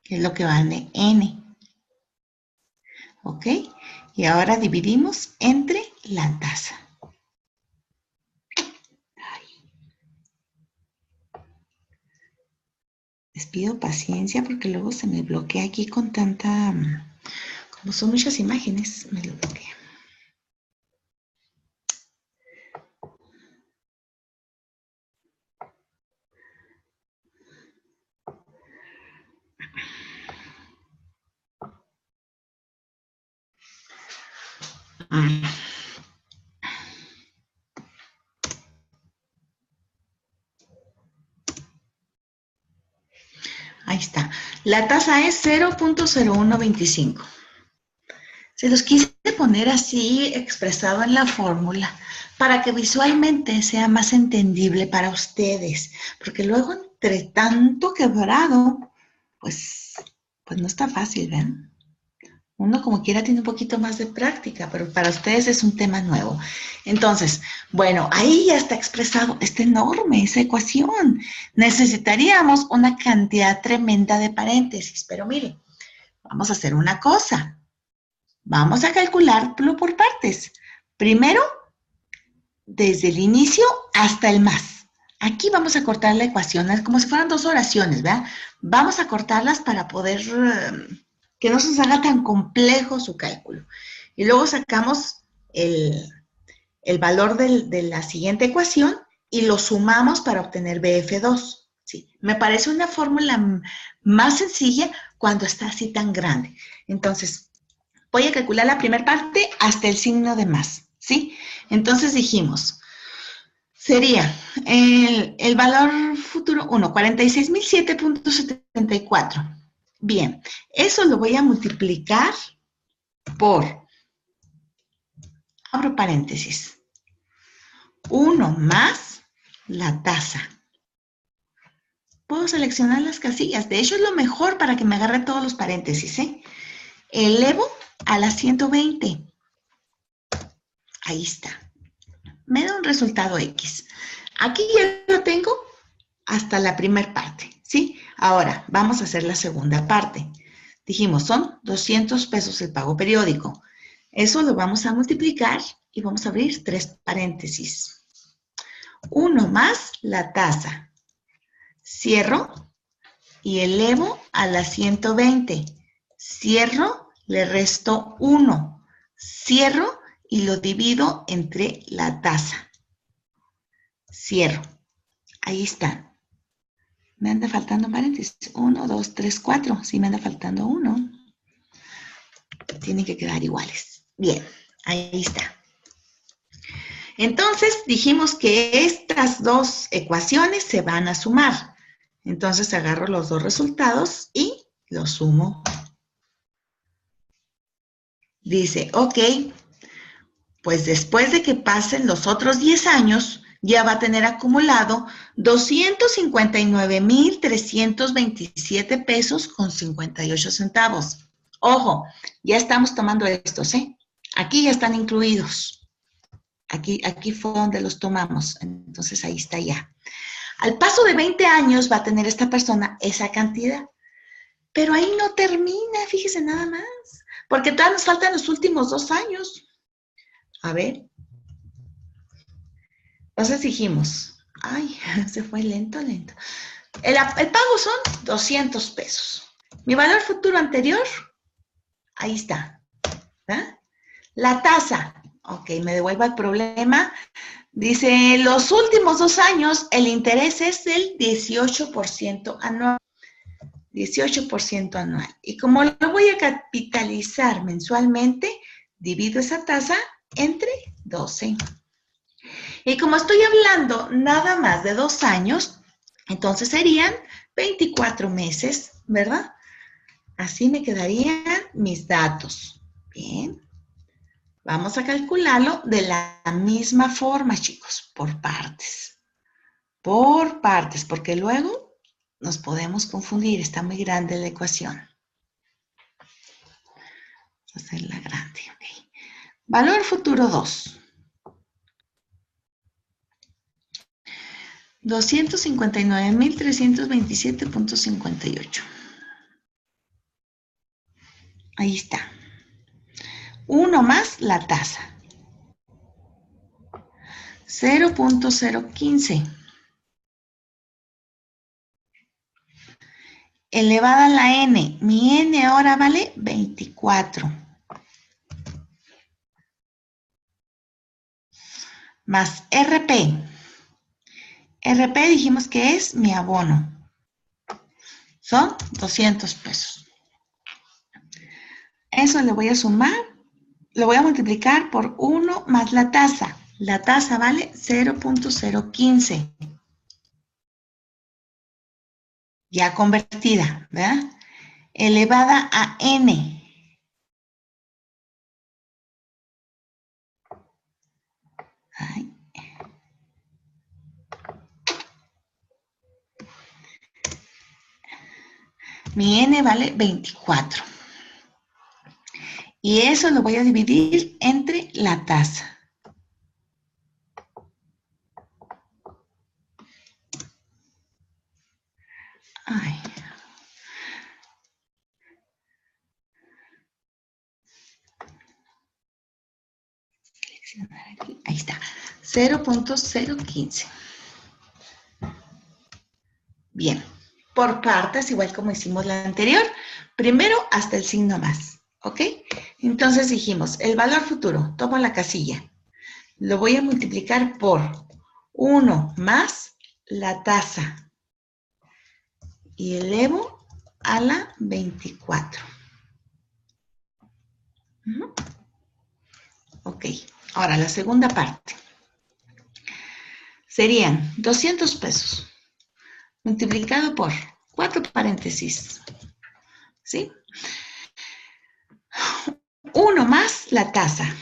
que es lo que vale n. ¿Ok? Y ahora dividimos entre la tasa. Les pido paciencia porque luego se me bloquea aquí con tanta... Como son muchas imágenes, me lo bloquea. Ahí está. La tasa es 0.0125. Se los quise poner así expresado en la fórmula para que visualmente sea más entendible para ustedes, porque luego entre tanto quebrado, pues no está fácil, ¿ven? Uno como quiera tiene un poquito más de práctica, pero para ustedes es un tema nuevo. Entonces, bueno, ahí ya está expresado, está enorme esa ecuación. Necesitaríamos una cantidad tremenda de paréntesis, pero miren, vamos a hacer una cosa. Vamos a calcularlo por partes. Primero, desde el inicio hasta el más. Aquí vamos a cortar la ecuación, como si fueran dos oraciones, ¿verdad? Vamos a cortarlas para poder que no se nos haga tan complejo su cálculo. Y luego sacamos el valor de la siguiente ecuación y lo sumamos para obtener BF2. ¿Sí? Me parece una fórmula más sencilla cuando está así tan grande. Entonces, voy a calcular la primera parte hasta el signo de más, ¿sí? Entonces dijimos, sería el valor futuro 1, 46,007.74. Bien, eso lo voy a multiplicar por, abro paréntesis, 1 más la tasa. Puedo seleccionar las casillas, de hecho es lo mejor para que me agarre todos los paréntesis, ¿eh? Elevo a la 120. Ahí está. Me da un resultado X. Aquí ya lo tengo hasta la primera parte, ¿sí? Ahora, vamos a hacer la segunda parte. Dijimos, son 200 pesos el pago periódico. Eso lo vamos a multiplicar y vamos a abrir 3 paréntesis. 1 más la tasa. Cierro y elevo a la 120. Cierro, le resto 1. Cierro y lo divido entre la tasa. Cierro. Ahí está. Me anda faltando paréntesis. 1, 2, 3, 4. Sí me anda faltando 1. Tienen que quedar iguales. Bien, ahí está. Entonces, dijimos que estas dos ecuaciones se van a sumar. Entonces, agarro los dos resultados y los sumo. Dice, ok, Pues después de que pasen los otros 10 años, ya va a tener acumulado 259,327 pesos con 58 centavos. Ojo, ya estamos tomando estos, ¿eh? Aquí ya están incluidos. Aquí fue donde los tomamos. Entonces ahí está ya. Al paso de 20 años va a tener esta persona esa cantidad. Pero ahí no termina, fíjese nada más. Porque todavía nos faltan los últimos 2 años. A ver. Entonces dijimos, ay, se fue lento. El pago son 200 pesos. Mi valor futuro anterior, ahí está. ¿Ah? La tasa, ok, me devuelvo al problema. Dice, los últimos 2 años, el interés es del 18% anual. 18% anual. Y como lo voy a capitalizar mensualmente, divido esa tasa entre 12. Y como estoy hablando nada más de 2 años, entonces serían 24 meses, ¿verdad? Así me quedarían mis datos. Bien. Vamos a calcularlo de la misma forma, chicos, por partes. Por partes, porque luego nos podemos confundir. Está muy grande la ecuación. Vamos a hacerla grande, ok. Valor futuro 2. 259,327.58. Ahí está. 1 más la tasa. 0.015. Elevada a la n. Mi n ahora vale 24. Más RP. RP dijimos que es mi abono. Son 200 pesos. Eso le voy a sumar, lo voy a multiplicar por 1 más la tasa. La tasa vale 0.015. Ya convertida, ¿verdad? Elevada a n. Ay. Mi n vale 24. Y eso lo voy a dividir entre la tasa. Ay. Ahí está. 0.015. Bien. Por partes, igual como hicimos la anterior. Primero hasta el signo más. ¿Ok? Entonces dijimos, el valor futuro, tomo la casilla. Lo voy a multiplicar por 1 más la tasa. Y elevo a la 24. Ok, ahora la segunda parte. Serían 200 pesos multiplicado por 4 paréntesis. ¿Sí? 1 más la tasa.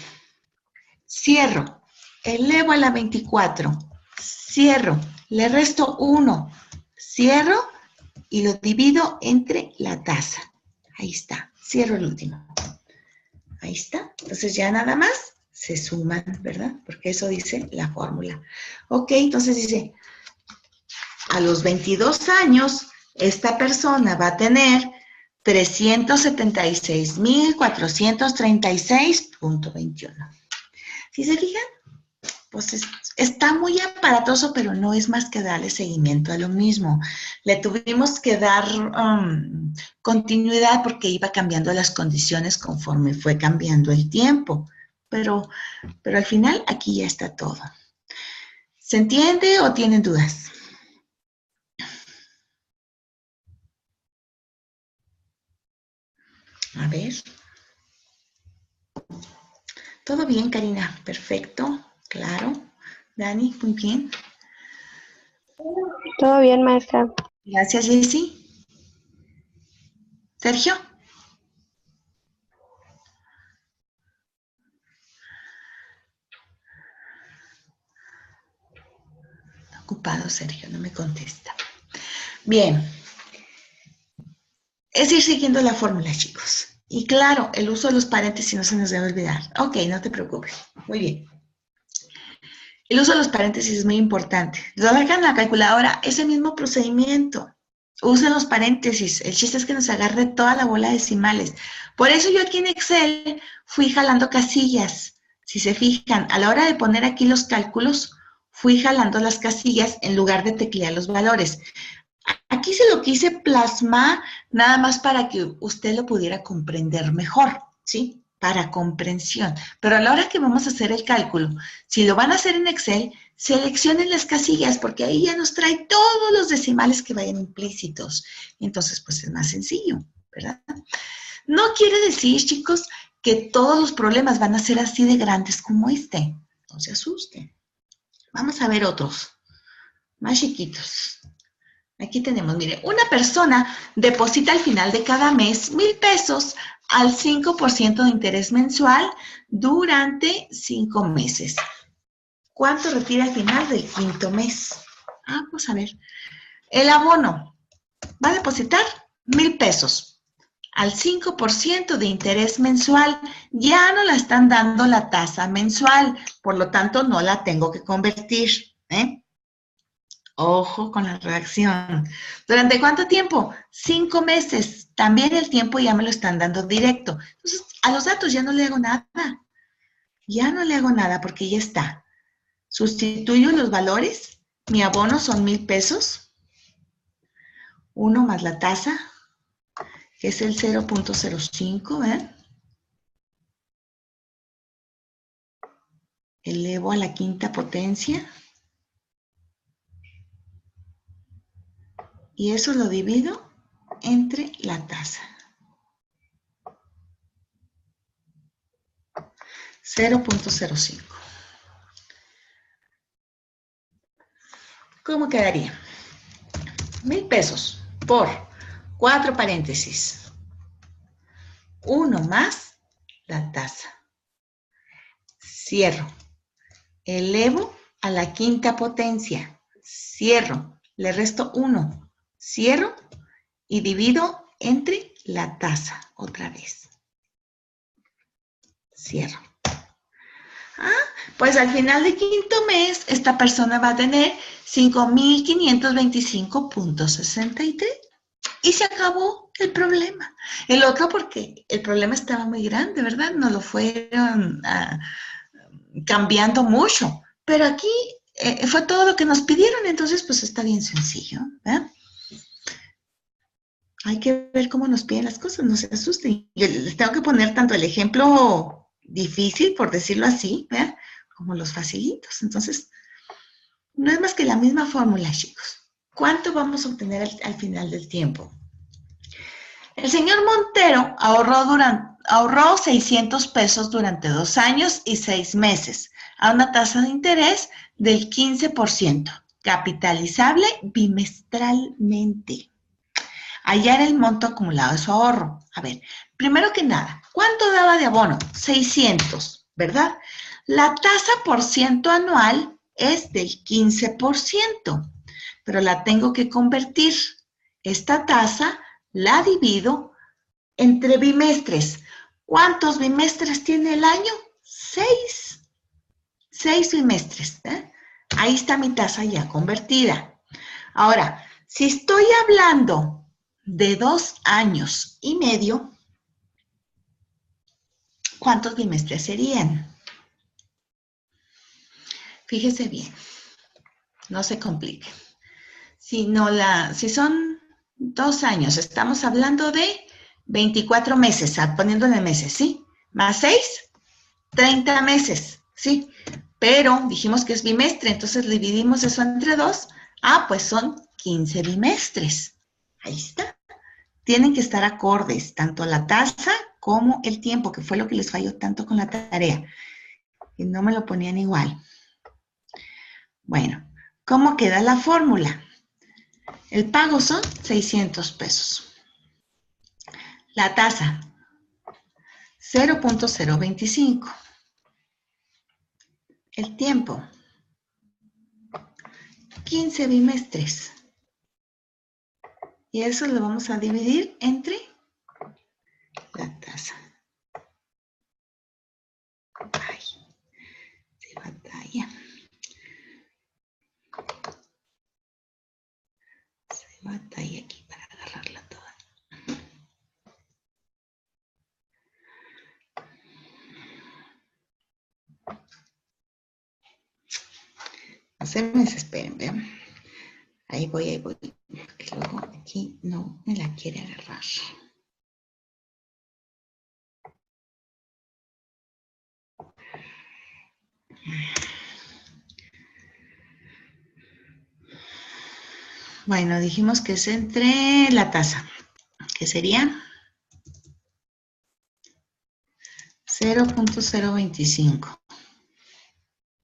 Cierro. Elevo a la 24. Cierro. Le resto 1. Cierro y lo divido entre la tasa. Ahí está. Cierro el último. Ahí está. Entonces ya nada más se suman, ¿verdad? Porque eso dice la fórmula. Ok, entonces dice, a los 22 años, esta persona va a tener 376,436.21. ¿Sí se fijan? Pues está muy aparatoso, pero no es más que darle seguimiento a lo mismo. Le tuvimos que dar continuidad porque iba cambiando las condiciones conforme fue cambiando el tiempo. Pero al final aquí ya está todo. ¿Se entiende o tienen dudas? A ver. ¿Todo bien, Karina? Perfecto, claro. Dani, muy bien. Todo bien, maestra. Gracias, Jessy. Sergio. ocupado, Sergio, no me contesta. Bien. Es ir siguiendo la fórmula, chicos. Y claro, el uso de los paréntesis no se nos debe olvidar. Ok, no te preocupes. Muy bien. El uso de los paréntesis es muy importante. Lo hagan en la calculadora, ese mismo procedimiento. Usen los paréntesis. El chiste es que nos agarre toda la bola de decimales. Por eso yo aquí en Excel fui jalando casillas. Si se fijan, a la hora de poner aquí los cálculos, fui jalando las casillas en lugar de teclear los valores. Aquí se lo quise plasmar nada más para que usted lo pudiera comprender mejor, ¿sí? Para comprensión. Pero a la hora que vamos a hacer el cálculo, si lo van a hacer en Excel, seleccionen las casillas porque ahí ya nos trae todos los decimales que vayan implícitos. Entonces, pues es más sencillo, ¿verdad? No quiere decir, chicos, que todos los problemas van a ser así de grandes como este. No se asusten. Vamos a ver otros, más chiquitos. Aquí tenemos, mire, una persona deposita al final de cada mes 1,000 pesos al 5% de interés mensual durante 5 meses. ¿Cuánto retira al final del quinto mes? Vamos a ver. El abono va a depositar 1,000 pesos al 5% de interés mensual. Ya no la están dando la tasa mensual, por lo tanto no la tengo que convertir, ¿eh? Ojo con la redacción. ¿Durante cuánto tiempo? 5 meses. También el tiempo ya me lo están dando directo. Entonces, a los datos ya no le hago nada. Ya no le hago nada porque ya está. Sustituyo los valores. Mi abono son 1,000 pesos. 1 más la tasa, que es el 0.05, ¿ven? Elevo a la quinta potencia. Y eso lo divido entre la tasa. 0.05. ¿Cómo quedaría? 1,000 pesos por 4 paréntesis. 1 más la tasa. Cierro. Elevo a la quinta potencia. Cierro. Le resto 1. Cierro y divido entre la tasa otra vez. Cierro. Pues al final de quinto mes, esta persona va a tener 5,525.63 y se acabó el problema. El otro porque el problema estaba muy grande, ¿verdad? Nos lo fueron cambiando mucho, pero aquí fue todo lo que nos pidieron, entonces pues está bien sencillo, ¿verdad? Hay que ver cómo nos piden las cosas, no se asusten. Yo les tengo que poner tanto el ejemplo difícil, por decirlo así, ¿verdad? Como los facilitos. Entonces, no es más que la misma fórmula, chicos. ¿Cuánto vamos a obtener al final del tiempo? El señor Montero ahorró 600 pesos durante 2 años y 6 meses a una tasa de interés del 15%, capitalizable bimestralmente. Hallar el monto acumulado de su ahorro. A ver, primero que nada, ¿cuánto daba de abono? 600, ¿verdad? La tasa por ciento anual es del 15%, pero la tengo que convertir. Esta tasa la divido entre bimestres. ¿Cuántos bimestres tiene el año? 6. 6 bimestres. Ahí está mi tasa ya convertida. Ahora, si estoy hablando de 2 años y medio, ¿cuántos bimestres serían? Fíjese bien, no se complique. Si son 2 años, estamos hablando de 24 meses, poniéndole meses, ¿sí? Más 6, 30 meses, ¿sí? Pero dijimos que es bimestre, entonces dividimos eso entre 2. Pues son 15 bimestres. Ahí está. Tienen que estar acordes, tanto la tasa como el tiempo, que fue lo que les falló tanto con la tarea. Y no me lo ponían igual. Bueno, ¿cómo queda la fórmula? El pago son 600 pesos. La tasa, 0.025. El tiempo, 15 bimestres. Y eso lo vamos a dividir entre la tasa. Ay, se batalla. Se batalla aquí para agarrarla toda. No se me desesperen, vean. Ahí voy, porque luego aquí no me la quiere agarrar. Bueno, dijimos que es entre la tasa, que sería 0.025.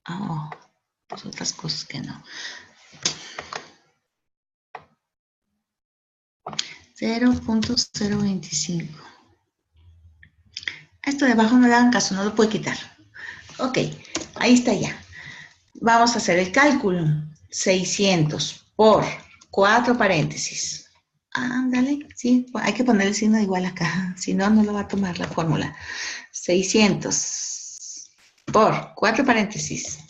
Oh, pues otras cosas que no. 0.025. Esto de abajo no le hagan caso, no lo puede quitar. Ok, ahí está ya. Vamos a hacer el cálculo. 600 por 4 paréntesis. Ándale, sí, hay que poner el signo de igual acá, si no, no lo va a tomar la fórmula. 600 por 4 paréntesis.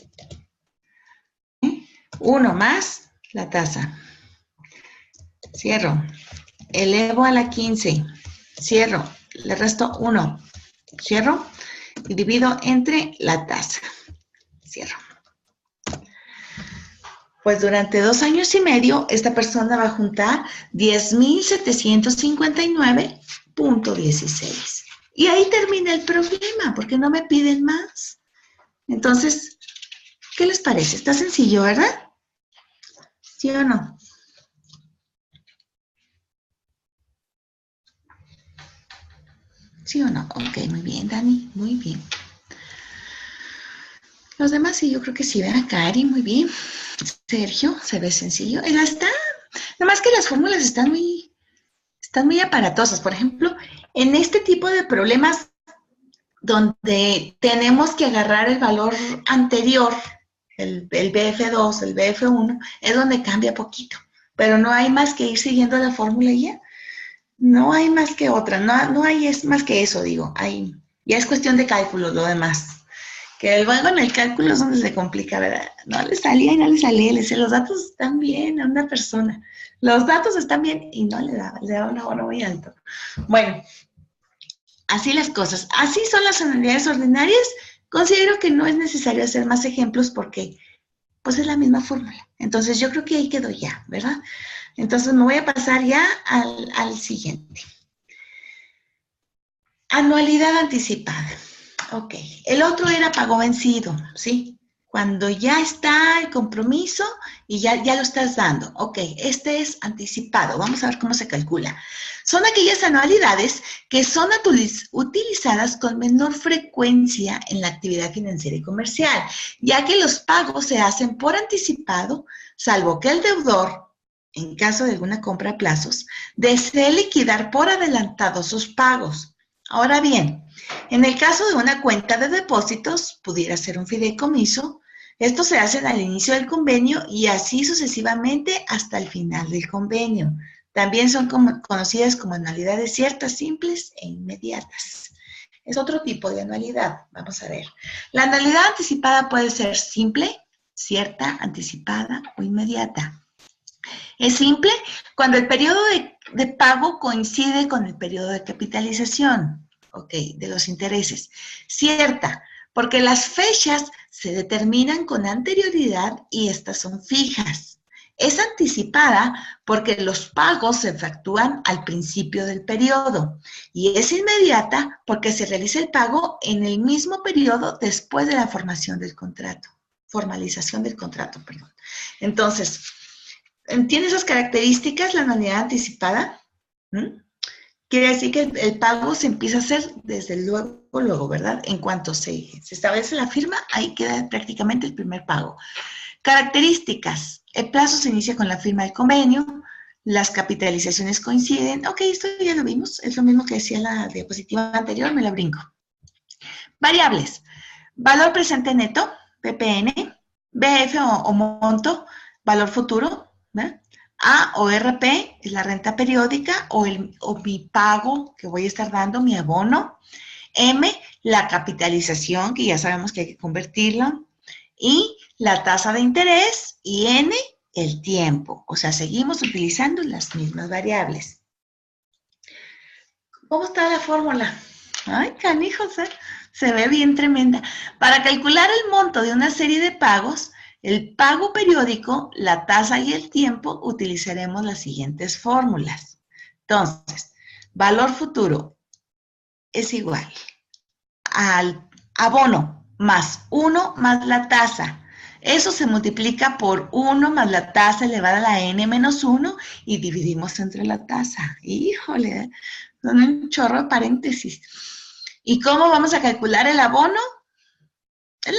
1 más la tasa. Cierro. Elevo a la 15. Cierro. Le resto 1. Cierro. Y divido entre la tasa. Cierro. Pues durante 2 años y medio, esta persona va a juntar 10,759.16. Y ahí termina el problema, porque no me piden más. Entonces, ¿qué les parece? Está sencillo, ¿verdad? ¿Sí o no? ¿Sí o no? Ok, muy bien, Dani, muy bien. Los demás sí, yo creo que sí, ¿verdad? Cari, muy bien. Sergio, se ve sencillo. Ahí está. Nada más que las fórmulas están muy aparatosas. Por ejemplo, en este tipo de problemas donde tenemos que agarrar el valor anterior, el BF2, el BF1, es donde cambia poquito. Pero no hay más que ir siguiendo la fórmula y ya. No hay más que otra. No hay es más que eso, digo. Ya es cuestión de cálculo lo demás. Que luego en el cálculo es donde se complica, ¿verdad? No le salía y no le salía. Le decía, los datos están bien a una persona. Los datos están bien y no le daba una hora muy alto. Bueno, así las cosas. Así son las anualidades ordinarias. Considero que no es necesario hacer más ejemplos porque pues es la misma fórmula. Entonces yo creo que ahí quedó ya, ¿verdad? Entonces me voy a pasar ya al siguiente. Anualidad anticipada. Ok, el otro era pago vencido, ¿sí? Cuando ya está el compromiso y ya lo estás dando. Ok, este es anticipado. Vamos a ver cómo se calcula. Son aquellas anualidades que son utilizadas con menor frecuencia en la actividad financiera y comercial, ya que los pagos se hacen por anticipado, salvo que el deudor, en caso de alguna compra a plazos, desee liquidar por adelantado sus pagos. Ahora bien, en el caso de una cuenta de depósitos, pudiera ser un fideicomiso, esto se hace al inicio del convenio y así sucesivamente hasta el final del convenio. También son conocidas como anualidades ciertas, simples e inmediatas. Es otro tipo de anualidad. Vamos a ver. La anualidad anticipada puede ser simple, cierta, anticipada o inmediata. Es simple cuando el periodo de pago coincide con el periodo de capitalización, ok, de los intereses. Cierta, porque las fechas se determinan con anterioridad y estas son fijas. Es anticipada porque los pagos se efectúan al principio del periodo. Y es inmediata porque se realiza el pago en el mismo periodo después de la formalización del contrato. Entonces, tiene esas características la anualidad anticipada. Quiere decir que el pago se empieza a hacer desde luego, ¿verdad? En cuanto se establece la firma, ahí queda prácticamente el primer pago. Características. El plazo se inicia con la firma del convenio, las capitalizaciones coinciden. Ok, esto ya lo vimos, es lo mismo que decía la diapositiva anterior, me la brinco. Variables. Valor presente neto, PPN, BF o monto, valor futuro, ¿verdad? A o RP es la renta periódica o mi pago que voy a estar dando, mi abono. M, la capitalización, que ya sabemos que hay que convertirla. Y la tasa de interés. Y N, el tiempo. O sea, seguimos utilizando las mismas variables. ¿Cómo está la fórmula? Ay, canijos, se ve bien tremenda. Para calcular el monto de una serie de pagos, el pago periódico, la tasa y el tiempo, utilizaremos las siguientes fórmulas. Entonces, valor futuro es igual al abono más 1 más la tasa. Eso se multiplica por 1 más la tasa elevada a la n menos 1 y dividimos entre la tasa. Híjole, son un chorro de paréntesis. ¿Y cómo vamos a calcular el abono? Es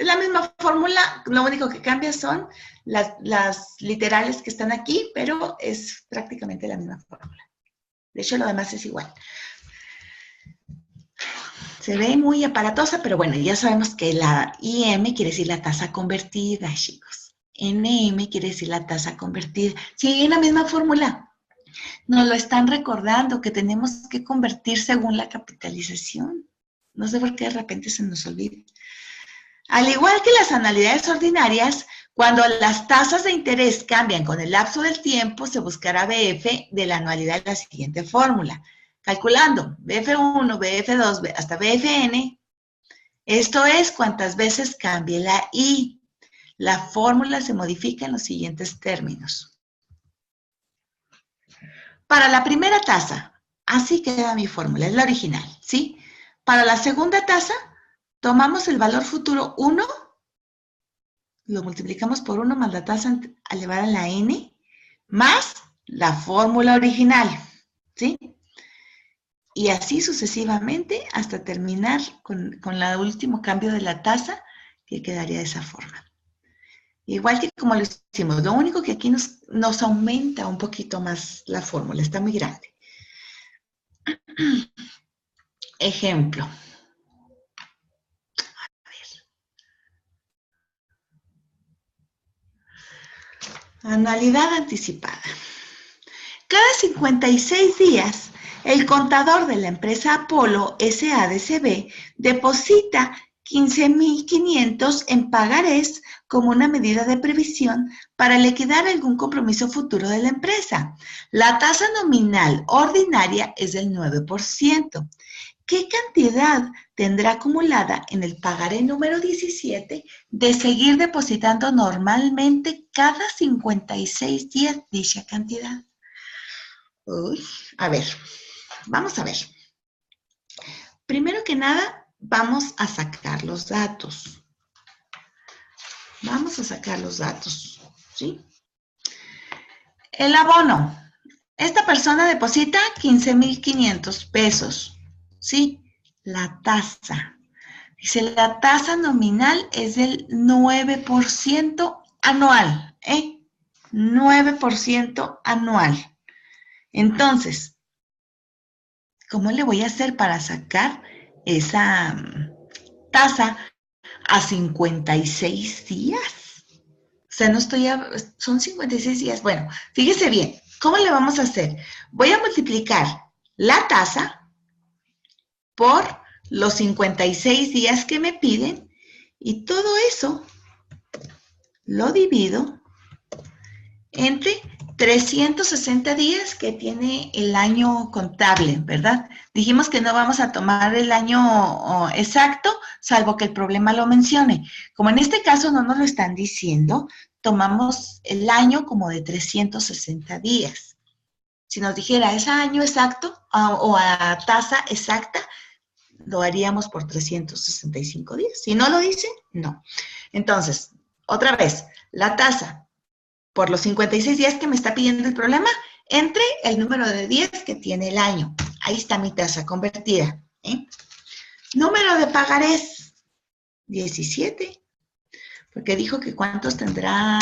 la misma fórmula, lo único que cambia son las literales que están aquí, pero es prácticamente la misma fórmula. De hecho, lo demás es igual. Se ve muy aparatosa, pero bueno, ya sabemos que la IM quiere decir la tasa convertida, chicos. NM quiere decir la tasa convertida. Sí, en la misma fórmula. Nos lo están recordando que tenemos que convertir según la capitalización. No sé por qué de repente se nos olvida. Al igual que las anualidades ordinarias, cuando las tasas de interés cambian con el lapso del tiempo, se buscará BF de la anualidad de la siguiente fórmula. Calculando BF1, BF2, hasta BFN, esto es cuántas veces cambie la I. La fórmula se modifica en los siguientes términos. Para la primera tasa, así queda mi fórmula, es la original, ¿sí? Para la segunda tasa, tomamos el valor futuro 1, lo multiplicamos por 1 más la tasa elevada a la n, más la fórmula original, ¿sí? Y así sucesivamente hasta terminar con el último cambio de la tasa, que quedaría de esa forma. Igual que como lo hicimos, lo único que aquí nos aumenta un poquito más la fórmula, está muy grande. Ejemplo. Anualidad anticipada. Cada 56 días, el contador de la empresa Apolo SADCB deposita 15.500 en pagarés como una medida de previsión para liquidar algún compromiso futuro de la empresa. La tasa nominal ordinaria es del 9%. ¿Qué cantidad tendrá acumulada en el pagaré número 17 de seguir depositando normalmente cada 56 días dicha cantidad? Uy, a ver, vamos a ver. Primero que nada, vamos a sacar los datos. Vamos a sacar los datos, ¿sí? El abono. Esta persona deposita 15.500 pesos, ¿sí? La tasa. Dice, la tasa nominal es del 9% anual, 9% anual. Entonces, ¿cómo le voy a hacer para sacar esa tasa a 56 días? O sea, son 56 días. Bueno, fíjese bien, ¿cómo le vamos a hacer? Voy a multiplicar la tasa por los 56 días que me piden y todo eso lo divido entre 360 días que tiene el año contable, ¿verdad? Dijimos que no vamos a tomar el año exacto, salvo que el problema lo mencione. Como en este caso no nos lo están diciendo, tomamos el año como de 360 días. Si nos dijera es a año exacto o a tasa exacta, lo haríamos por 365 días. Si no lo dice, no. Entonces, otra vez, la tasa por los 56 días que me está pidiendo el problema, entre el número de días que tiene el año. Ahí está mi tasa convertida. Número de pagarés, 17. Porque dijo que cuántos tendrá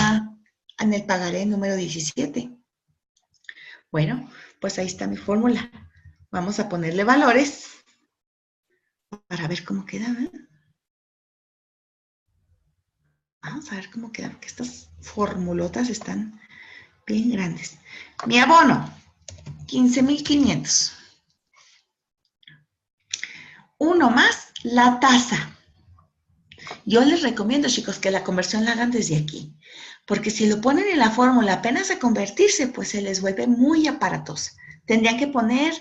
en el pagaré número 17. Bueno, pues ahí está mi fórmula. Vamos a ponerle valores para ver cómo queda. Vamos a ver cómo quedan, porque estas formulotas están bien grandes. Mi abono, 15,500. Uno más la tasa. Yo les recomiendo, chicos, que la conversión la hagan desde aquí, porque si lo ponen en la fórmula apenas a convertirse, pues se les vuelve muy aparatosa. Tendrían que poner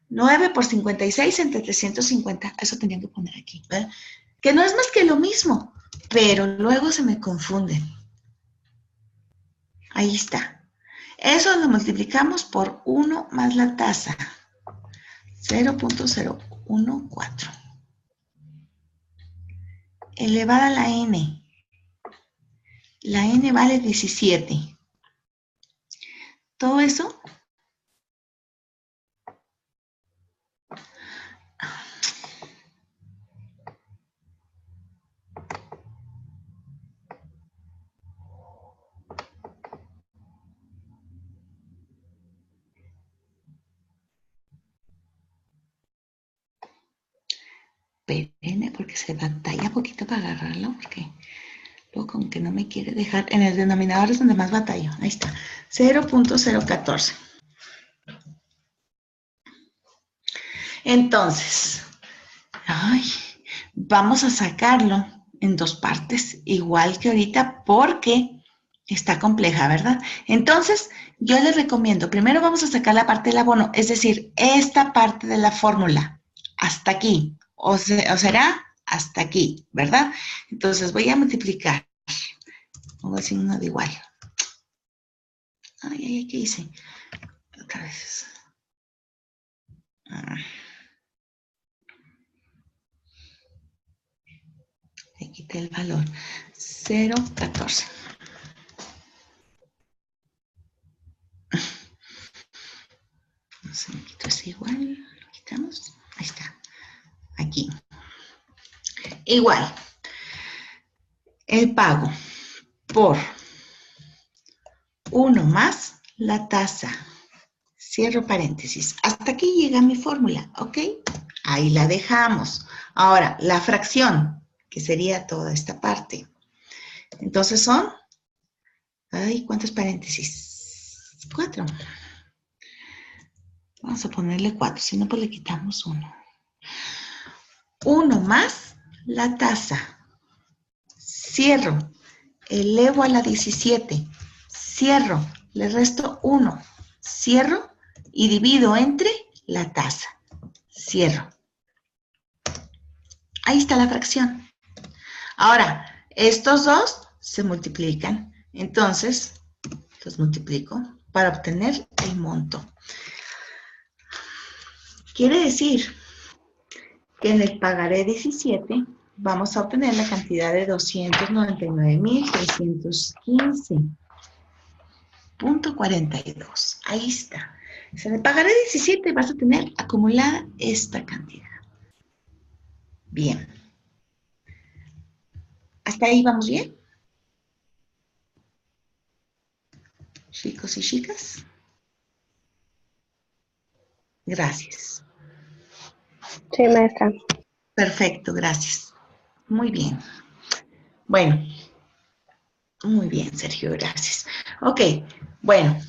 9 por 56 entre 350. Eso tendrían que poner aquí, ¿verdad? Que no es más que lo mismo, pero luego se me confunden. Ahí está. Eso lo multiplicamos por 1 más la tasa. 0.014. Elevada a la n. La n vale 17. Todo eso perenne, porque se batalla poquito para agarrarlo, porque luego como que no me quiere dejar. En el denominador es donde más batallo. Ahí está. 0.014. Entonces, vamos a sacarlo en dos partes, igual que ahorita, porque está compleja, ¿verdad? Entonces, yo les recomiendo, primero vamos a sacar la parte del abono, es decir, esta parte de la fórmula, hasta aquí, o será hasta aquí, ¿verdad? Entonces, voy a multiplicar. Pongo el signo de igual. Ay, ¿qué hice? Otra vez. Le quité el valor. 0.14. No se me quitó ese igual. Lo quitamos. Ahí está. Aquí. Igual. El pago por 1 más la tasa. Cierro paréntesis. Hasta aquí llega mi fórmula, ¿ok? Ahí la dejamos. Ahora, la fracción, que sería toda esta parte. Entonces son, ¿cuántos paréntesis? 4. Vamos a ponerle 4, si no, pues le quitamos 1. 1 más la tasa. Cierro, elevo a la 17. Cierro, le resto 1. Cierro y divido entre la tasa. Cierro. Ahí está la fracción. Ahora, estos dos se multiplican. Entonces, los multiplico para obtener el monto. Quiere decir que en el pagaré 17 vamos a obtener la cantidad de 299,615.42. Ahí está. En el pagaré 17 vas a tener acumulada esta cantidad. Bien. ¿Hasta ahí vamos bien? Chicos y chicas. Gracias. Sí, maestra. Perfecto, gracias. Muy bien. Bueno. Muy bien, Sergio, gracias. Ok, bueno.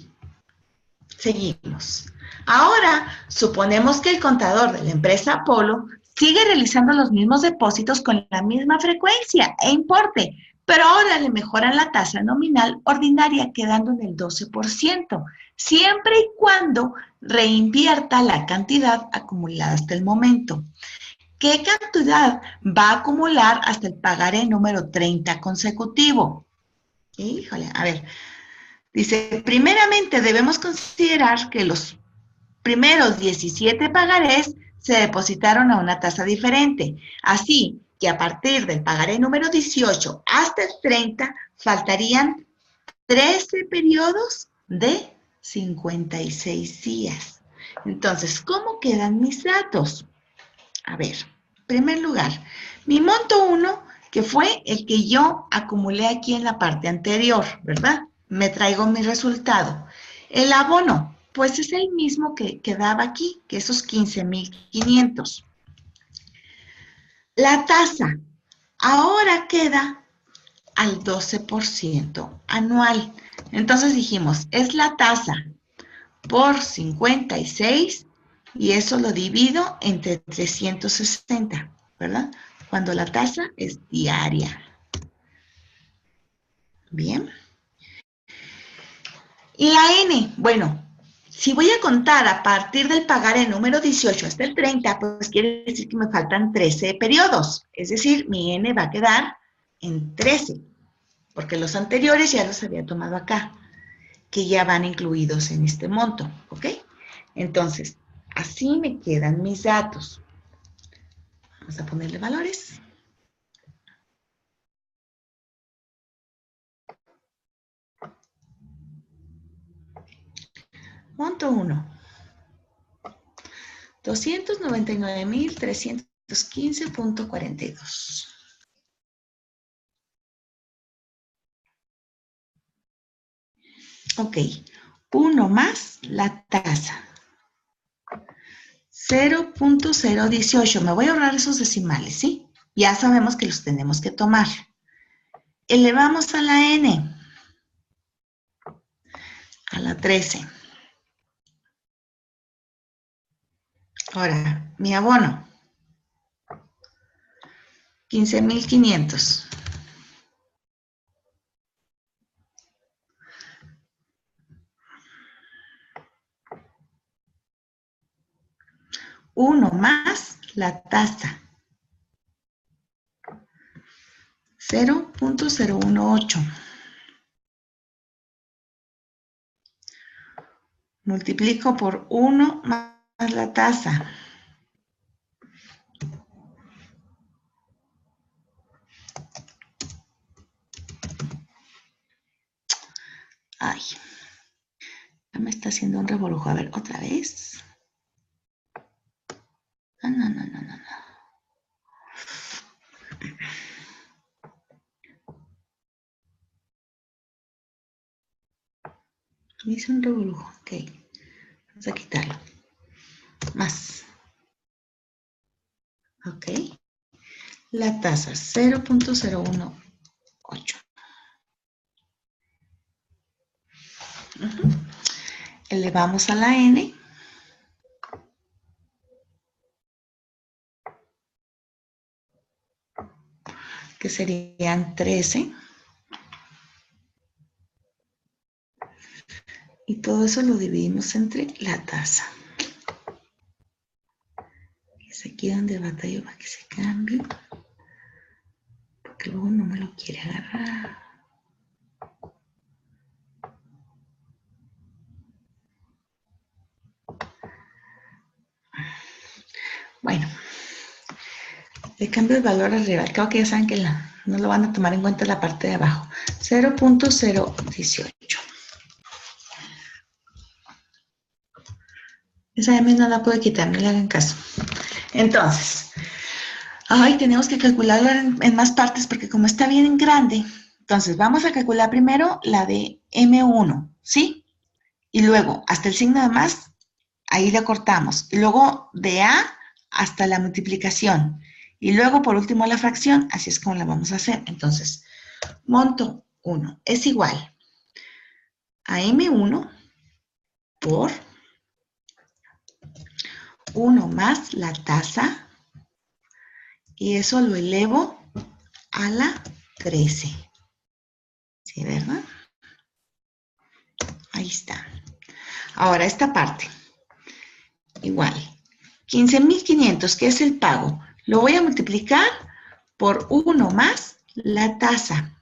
Seguimos. Ahora, suponemos que el contador de la empresa Apolo sigue realizando los mismos depósitos con la misma frecuencia e importe, pero ahora le mejoran la tasa nominal ordinaria quedando en el 12%, siempre y cuando reinvierta la cantidad acumulada hasta el momento. ¿Qué cantidad va a acumular hasta el pagaré número 30 consecutivo? Híjole, a ver. Dice, primeramente debemos considerar que los primeros 17 pagarés se depositaron a una tasa diferente. Así que a partir del pagaré número 18 hasta el 30, faltarían 13 periodos de 56 días. Entonces, ¿cómo quedan mis datos? A ver, en primer lugar, mi monto 1, que fue el que yo acumulé aquí en la parte anterior, ¿verdad? Me traigo mi resultado. El abono, pues es el mismo que quedaba aquí, que esos 15,500. La tasa, ahora queda al 12% anual. Entonces dijimos, es la tasa por 56 y eso lo divido entre 360, ¿verdad? Cuando la tasa es diaria. Bien. La N, bueno, si voy a contar a partir del pagaré número 18 hasta el 30, pues quiere decir que me faltan 13 periodos. Es decir, mi N va a quedar en 13, porque los anteriores ya los había tomado acá, que ya van incluidos en este monto, ¿ok? Entonces, así me quedan mis datos. Vamos a ponerle valores. Monto 1. 299,315.42. Ok. 1 más la tasa. 0.018. Me voy a ahorrar esos decimales, ¿sí? Ya sabemos que los tenemos que tomar. Elevamos a la N. A la 13. Ahora, mi abono. 15,500. Uno más la tasa. 0.018. Multiplico por 1 más la tasa. Ay, ya me está haciendo un revolujo. A ver, otra vez. No. Me hice un revolujo. Ok. Vamos a quitarlo. Más. Ok. La tasa, 0.018. Elevamos a la N. Que serían 13. Y todo eso lo dividimos entre la tasa. Es aquí donde batallo para que se cambie. Porque luego no me lo quiere agarrar. Bueno. Le cambio el valor arriba. Al cabo que ya saben que no lo van a tomar en cuenta la parte de abajo. 0.018. Esa M no la puedo quitar, no le hagan caso. Entonces, tenemos que calcularlo en más partes porque como está bien grande, entonces vamos a calcular primero la de M1, ¿sí? Y luego, hasta el signo de más, ahí la cortamos. Y luego de A hasta la multiplicación. Y luego, por último, la fracción. Así es como la vamos a hacer. Entonces, monto 1 es igual a M1 por 1 más la tasa, y eso lo elevo a la 13. ¿Sí, verdad? Ahí está. Ahora, esta parte. Igual. 15,500, que es el pago. Lo voy a multiplicar por 1 más la tasa.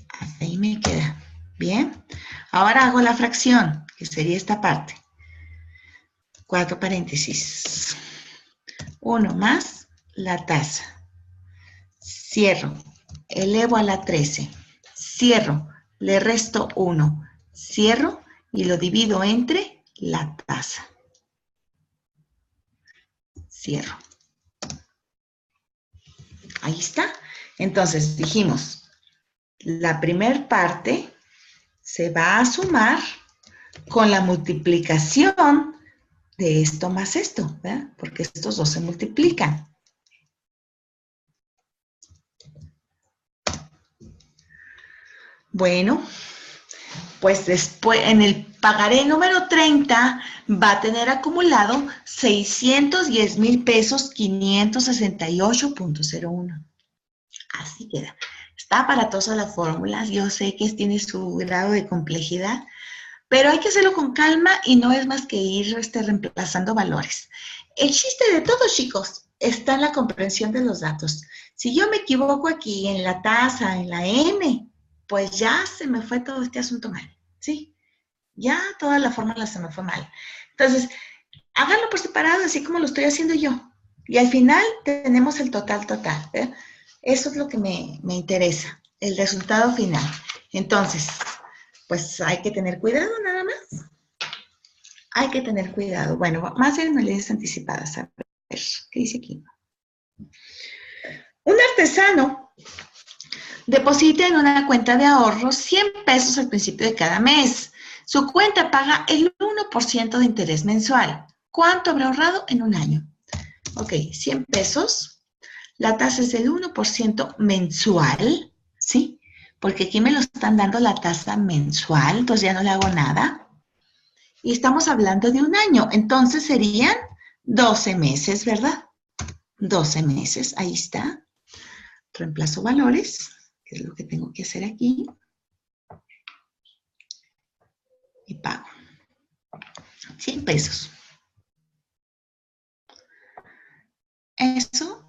Hasta ahí me queda. Bien. Ahora hago la fracción, que sería esta parte. 4 paréntesis. 1 más la tasa. Cierro. Elevo a la 13. Cierro. Le resto 1. Cierro y lo divido entre la tasa. Cierro. Ahí está. Entonces dijimos, la primera parte se va a sumar con la multiplicación de esto más esto, ¿verdad? Porque estos dos se multiplican. Bueno, pues después, en el pagaré número 30, va a tener acumulado 610,000 pesos 568.01. Así queda. Está aparatosa la fórmula. Yo sé que tiene su grado de complejidad, pero hay que hacerlo con calma y no es más que ir reemplazando valores. El chiste de todo, chicos, está en la comprensión de los datos. Si yo me equivoco aquí en la tasa, en la M, pues ya se me fue todo este asunto mal, ¿sí? Ya toda la fórmula se me fue mal. Entonces, háganlo por separado, así como lo estoy haciendo yo. Y al final tenemos el total. ¿Eh? Eso es lo que me interesa, el resultado final. Entonces, pues hay que tener cuidado nada más. Hay que tener cuidado. Bueno, más de anualidades anticipadas. A ver, ¿qué dice aquí? Un artesano deposita en una cuenta de ahorros 100 pesos al principio de cada mes. Su cuenta paga el 1% de interés mensual. ¿Cuánto habrá ahorrado en un año? Ok, 100 pesos. La tasa es del 1% mensual, ¿sí? Porque aquí me lo están dando la tasa mensual, entonces ya no le hago nada. Y estamos hablando de un año, entonces serían 12 meses, ¿verdad? 12 meses, ahí está. Reemplazo valores, que es lo que tengo que hacer aquí. Y pago. 100 pesos. Eso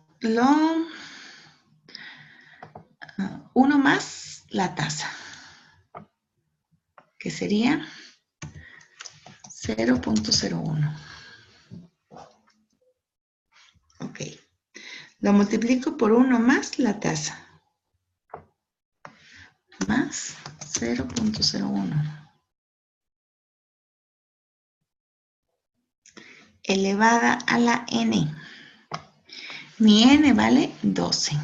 uno más la tasa, que sería 0.01. Ok. Lo multiplico por 1 más la tasa. Más 0.01. Elevada a la n. Mi n vale 12.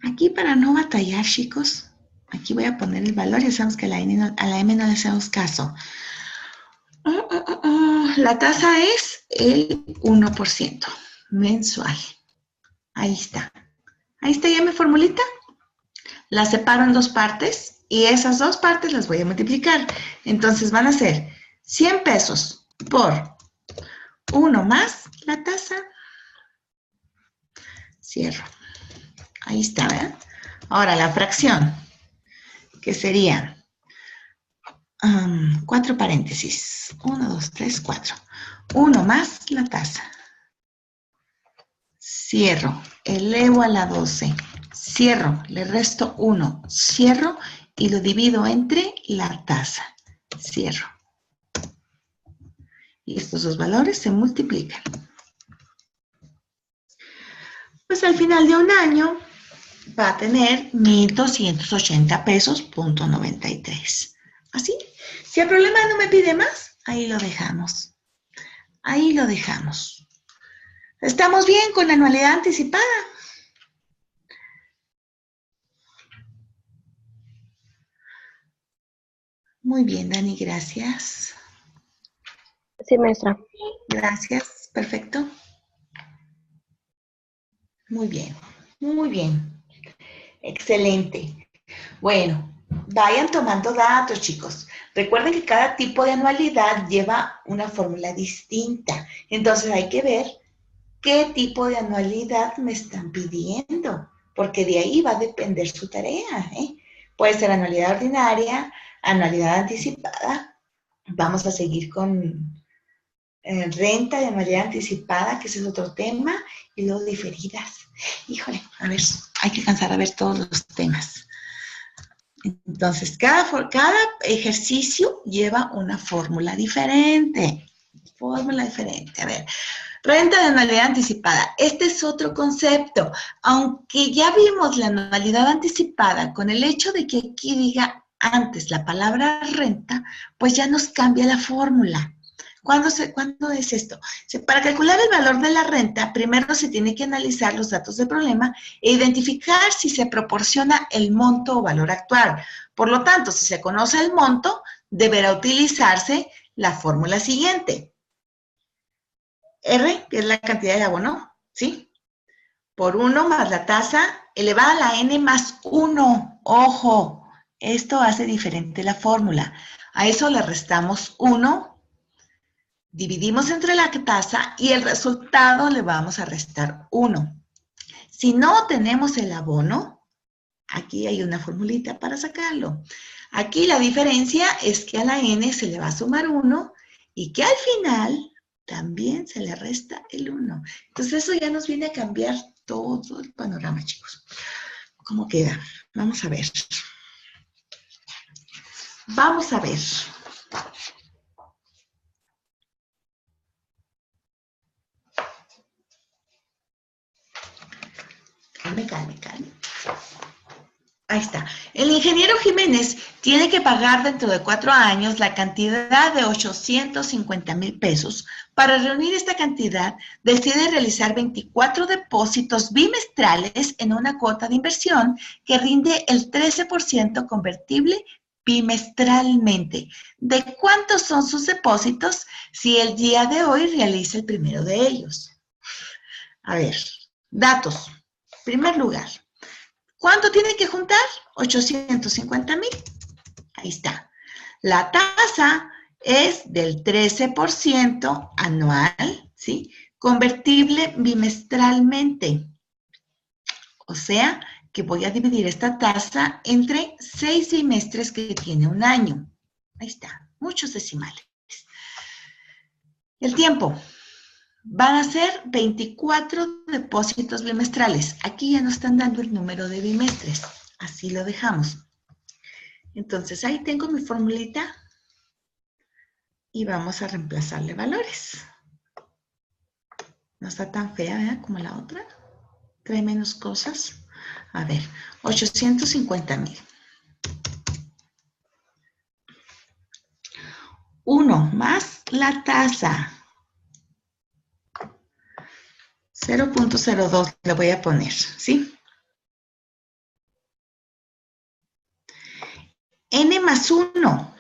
Aquí para no batallar, chicos, aquí voy a poner el valor. Ya sabemos que a la m no le hacemos caso. La tasa es el 1% mensual. Ahí está. Ahí está ya mi formulita. La separo en dos partes y esas dos partes las voy a multiplicar. Entonces van a ser 100 pesos por 1 más la tasa. Cierro. Ahí está, ¿verdad? Ahora la fracción, que sería 4 paréntesis. 1, 2, 3, 4. 1 más la tasa. Cierro. Elevo a la 12. Cierro. Le resto 1. Cierro y lo divido entre la tasa. Cierro. Y estos dos valores se multiplican. Pues al final de un año va a tener 1,280 pesos, punto 93. ¿Así? Si el problema no me pide más, ahí lo dejamos. Ahí lo dejamos. ¿Estamos bien con la anualidad anticipada? Muy bien, Dani, gracias. Sí, maestra. Gracias, perfecto. Muy bien, muy bien. Excelente. Bueno, vayan tomando datos, chicos. Recuerden que cada tipo de anualidad lleva una fórmula distinta. Entonces hay que ver qué tipo de anualidad me están pidiendo, porque de ahí va a depender su tarea, ¿eh? Puede ser anualidad ordinaria, anualidad anticipada. Vamos a seguir con renta de anualidad anticipada, que ese es otro tema, y luego diferidas. Híjole, a ver, hay que alcanzar a ver todos los temas. Entonces, cada ejercicio lleva una fórmula diferente. Fórmula diferente. A ver, renta de anualidad anticipada. Este es otro concepto. Aunque ya vimos la anualidad anticipada, con el hecho de que aquí diga antes la palabra renta, pues ya nos cambia la fórmula. ¿Cuándo es esto? Para calcular el valor de la renta, primero se tiene que analizar los datos del problema e identificar si se proporciona el monto o valor actual. Por lo tanto, si se conoce el monto, deberá utilizarse la fórmula siguiente. R, que es la cantidad de abono, ¿sí? Por 1 más la tasa elevada a la n más 1. Ojo, Esto hace diferente la fórmula. A eso le restamos 1, dividimos entre la tasa y el resultado le vamos a restar 1. Si no tenemos el abono, aquí hay una formulita para sacarlo. Aquí la diferencia es que a la n se le va a sumar 1 y que al final también se le resta el 1. Entonces eso ya nos viene a cambiar todo el panorama, chicos. ¿Cómo queda? Vamos a ver. Vamos a ver. Calme. Ahí está. El ingeniero Jiménez tiene que pagar dentro de 4 años la cantidad de 850,000 pesos. Para reunir esta cantidad, decide realizar 24 depósitos bimestrales en una cuota de inversión que rinde el 13% convertible bimestralmente. ¿De cuántos son sus depósitos si el día de hoy realiza el primero de ellos? A ver, datos. Primer lugar. ¿Cuánto tiene que juntar? 850,000. Ahí está. La tasa es del 13% anual, ¿sí? Convertible bimestralmente. O sea, que voy a dividir esta tasa entre 6 bimestres que tiene un año. Ahí está, muchos decimales. El tiempo. Van a ser 24 depósitos bimestrales. Aquí ya nos están dando el número de bimestres. Así lo dejamos. Entonces, ahí tengo mi formulita y vamos a reemplazarle valores. No está tan fea, ¿verdad? Como la otra. Trae menos cosas. A ver, 850,000. 1 más la tasa. 0.02 le voy a poner, ¿sí? N más 1.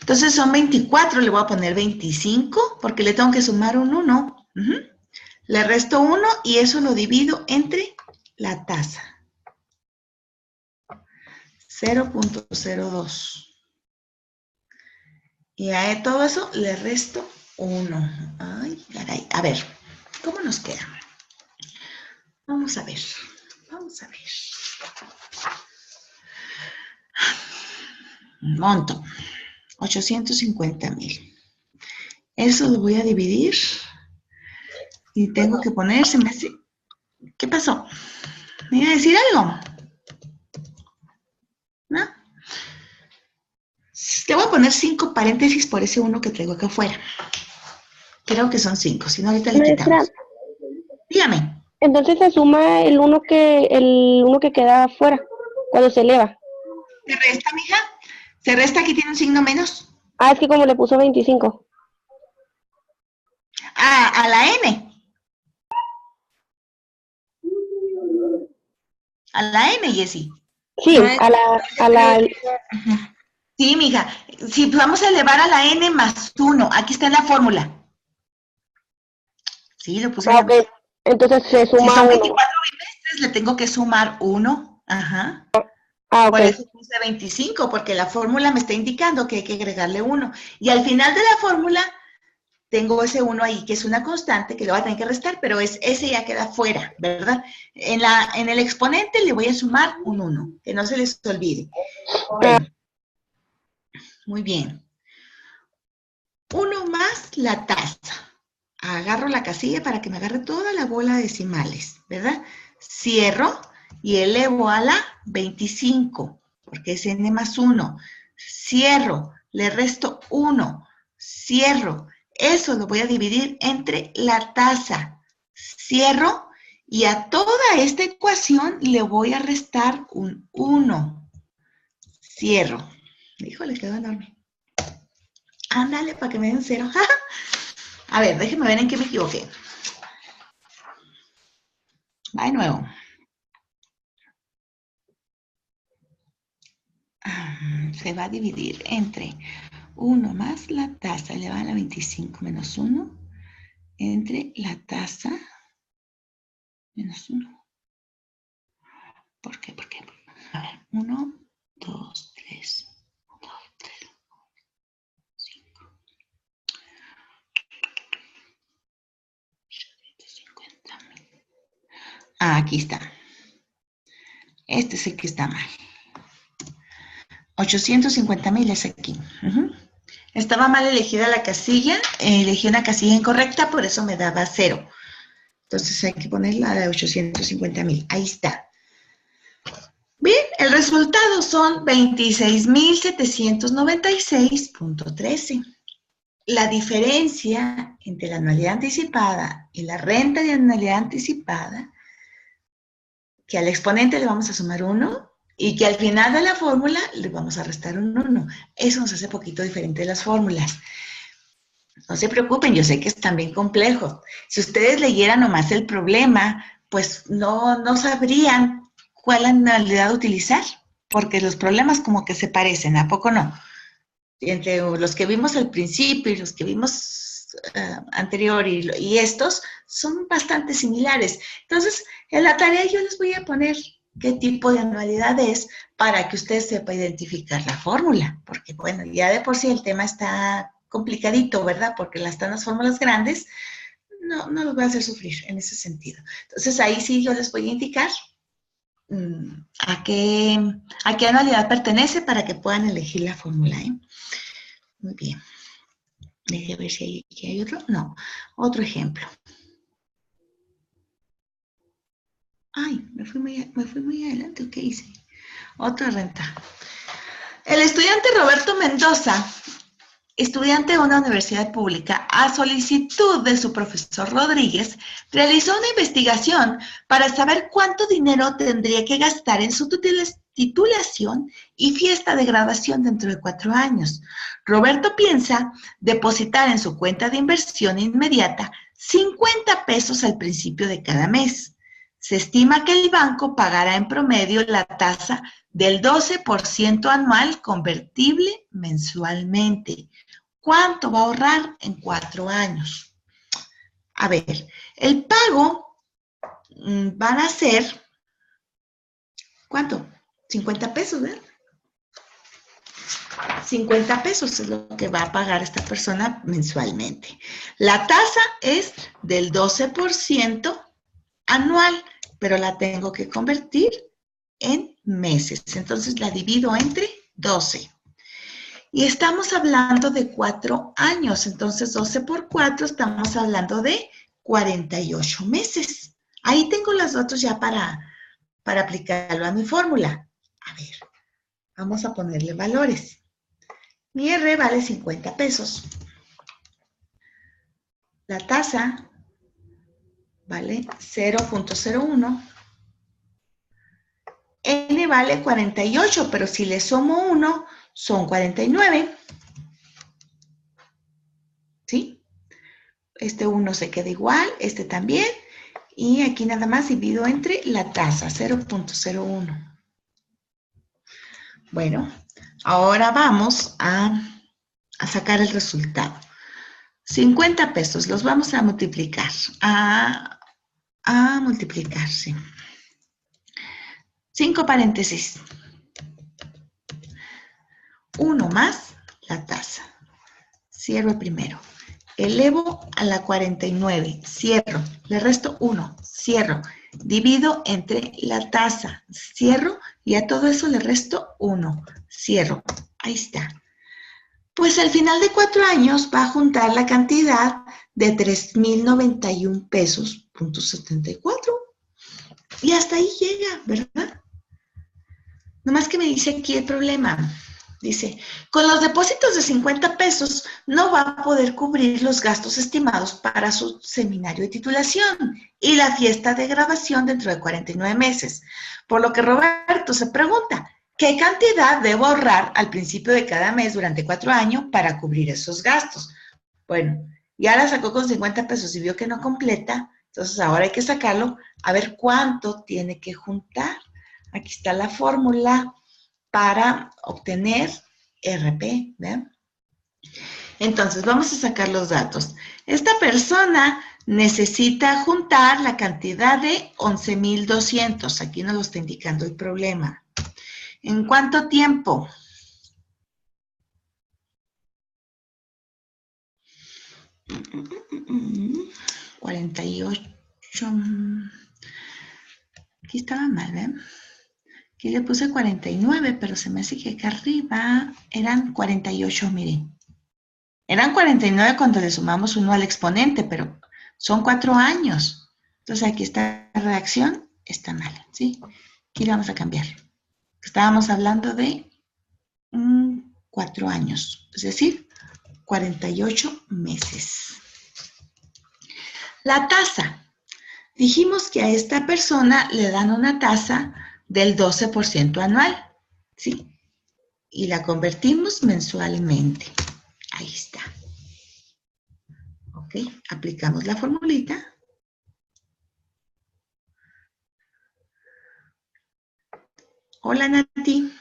Entonces son 24, le voy a poner 25 porque le tengo que sumar un 1. Le resto 1 y eso lo divido entre la tasa. 0.02. Y a todo eso le resto 1. Ay, caray. A ver, ¿cómo nos queda? Vamos a ver. Monto. 850,000. Eso lo voy a dividir. Y tengo que poner, se me hace... ¿Qué pasó? ¿Me iba a decir algo? ¿No? Le voy a poner 5 paréntesis por ese 1 que traigo acá afuera. Creo que son 5, si no ahorita le quitamos. Dígame. Entonces se suma el uno que queda afuera, cuando se eleva. ¿Se resta, mija? ¿Se resta? Aquí tiene un signo menos. Ah, es que como le puso 25. Ah, a la N. A la N, Jessy. Sí, a la... Sí, mija. Si vamos a elevar a la N más 1, aquí está en la fórmula. Sí, lo puse. Ok, entonces se suma 1. Si son 24 bimestres, le tengo que sumar 1. Ajá. Ah, ok. Por eso puse 25, porque la fórmula me está indicando que hay que agregarle 1. Y al final de la fórmula, tengo ese 1 ahí, que es una constante, que le voy a tener que restar, pero ese ya queda fuera, ¿verdad? En el exponente le voy a sumar un 1, que no se les olvide. Bueno, muy bien. 1 más la tasa. Agarro la casilla para que me agarre toda la bola de decimales, ¿verdad? Cierro y elevo a la 25, porque es n más 1. Cierro, le resto 1. Cierro. Eso lo voy a dividir entre la tasa. Cierro y a toda esta ecuación le voy a restar un 1. Cierro. Híjole, quedó enorme. Ándale, para que me den 0. A ver, déjenme ver en qué me equivoqué. Va de nuevo. Se va a dividir entre 1 más la tasa elevada a la 25 menos 1 entre la tasa menos 1. ¿Por qué? ¿Por qué? A ver, 1, 2, 3, 1, 2, 3, 5. 750,000. Ah, aquí está. Este es el que está mal. 850,000 es aquí. Estaba mal elegida la casilla. Elegí una casilla incorrecta, por eso me daba 0. Entonces hay que poner la de 850,000. Ahí está. Bien, el resultado son 26,796,13. La diferencia entre la anualidad anticipada y la renta de anualidad anticipada, que al exponente le vamos a sumar 1 y que al final de la fórmula le vamos a restar un 1. Eso nos hace poquito diferente de las fórmulas. No se preocupen, yo sé que están bien complejos. Si ustedes leyeran nomás el problema, pues no sabrían cuál anualidad utilizar, porque los problemas como que se parecen, ¿a poco no? Entre los que vimos al principio y los que vimos anterior y estos son bastante similares. Entonces, en la tarea yo les voy a poner qué tipo de anualidad es para que usted sepa identificar la fórmula, porque bueno, ya de por sí el tema está complicadito, ¿verdad? Porque están las fórmulas grandes, no los voy a hacer sufrir en ese sentido. Entonces, ahí sí yo les voy a indicar a qué anualidad pertenece para que puedan elegir la fórmula, ¿eh? Muy bien. Déjenme ver si hay otro. No, otro ejemplo. Ay, me fui muy adelante. ¿Qué hice? Otra renta. El estudiante Roberto Mendoza, estudiante de una universidad pública, a solicitud de su profesor Rodríguez, realizó una investigación para saber cuánto dinero tendría que gastar en su titulación y fiesta de graduación dentro de 4 años. Roberto piensa depositar en su cuenta de inversión inmediata 50 pesos al principio de cada mes. Se estima que el banco pagará en promedio la tasa del 12% anual convertible mensualmente. ¿Cuánto va a ahorrar en 4 años? A ver, el pago van a ser, ¿cuánto? 50 pesos, ¿verdad? 50 pesos es lo que va a pagar esta persona mensualmente. La tasa es del 12% anual, pero la tengo que convertir en meses. Entonces la divido entre 12. Y estamos hablando de 4 años, entonces 12 por 4, estamos hablando de 48 meses. Ahí tengo los datos ya para aplicarlo a mi fórmula. A ver, vamos a ponerle valores. Mi R vale 50 pesos. La tasa vale 0.01. N vale 48, pero si le sumo 1, son 49. ¿Sí? Este 1 se queda igual, este también. Y aquí nada más divido entre la tasa, 0.01. Bueno, ahora vamos a sacar el resultado. 50 pesos, los vamos a multiplicar. A multiplicarse. 5 paréntesis. 1 más la tasa. Cierro el primero. Elevo a la 49. Cierro. Le resto 1. Cierro. Divido entre la tasa. Cierro. Y a todo eso le resto 1. Cierro. Ahí está. Pues al final de 4 años va a juntar la cantidad de 3,091 pesos, .74. Y hasta ahí llega, ¿verdad? Nomás que me dice aquí el problema. Dice, con los depósitos de 50 pesos no va a poder cubrir los gastos estimados para su seminario de titulación y la fiesta de graduación dentro de 49 meses. Por lo que Roberto se pregunta, ¿qué cantidad debo ahorrar al principio de cada mes durante 4 años para cubrir esos gastos? Bueno, ya la sacó con 50 pesos y vio que no completa, entonces ahora hay que sacarlo a ver cuánto tiene que juntar. Aquí está la fórmula para obtener RP, ¿ven? Entonces, vamos a sacar los datos. Esta persona necesita juntar la cantidad de 11,200. Aquí nos lo está indicando el problema. ¿En cuánto tiempo? $48. Aquí estaba mal, ¿eh? Aquí le puse 49, pero se me hace que acá arriba eran 48, miren. Eran 49 cuando le sumamos 1 al exponente, pero son 4 años. Entonces aquí esta redacción está mal, ¿sí? Aquí le vamos a cambiar. Estábamos hablando de 4 años, es decir, 48 meses. La tasa. Dijimos que a esta persona le dan una tasa del 12% anual, ¿sí? Y la convertimos mensualmente. Ahí está. Ok, aplicamos la formulita. Hola, Nati.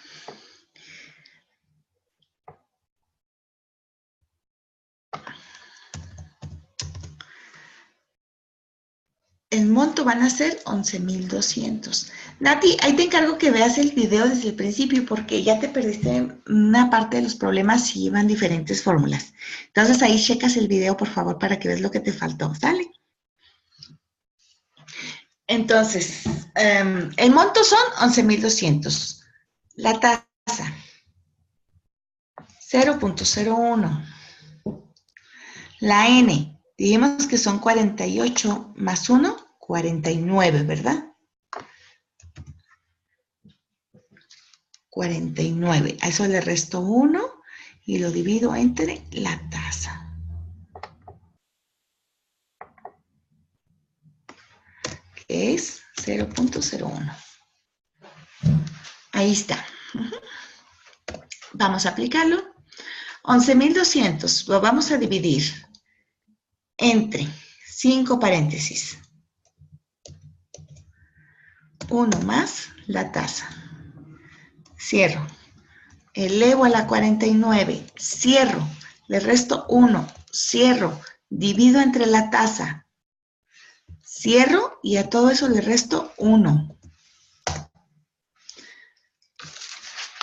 El monto van a ser 11,200. Nati, ahí te encargo que veas el video desde el principio porque ya te perdiste una parte de los problemas y iban diferentes fórmulas. Entonces ahí checas el video, por favor, para que veas lo que te faltó, ¿sale? Entonces, el monto son 11,200. La tasa, 0.01. La N, dijimos que son 48 más 1, 49, ¿verdad? 49. A eso le resto 1 y lo divido entre la tasa. Que es 0.01. Ahí está. Vamos a aplicarlo. 11,200 lo vamos a dividir entre 5 paréntesis. 1 más la tasa. Cierro. Elevo a la 49. Cierro. Le resto 1. Cierro. Divido entre la tasa. Cierro y a todo eso le resto 1.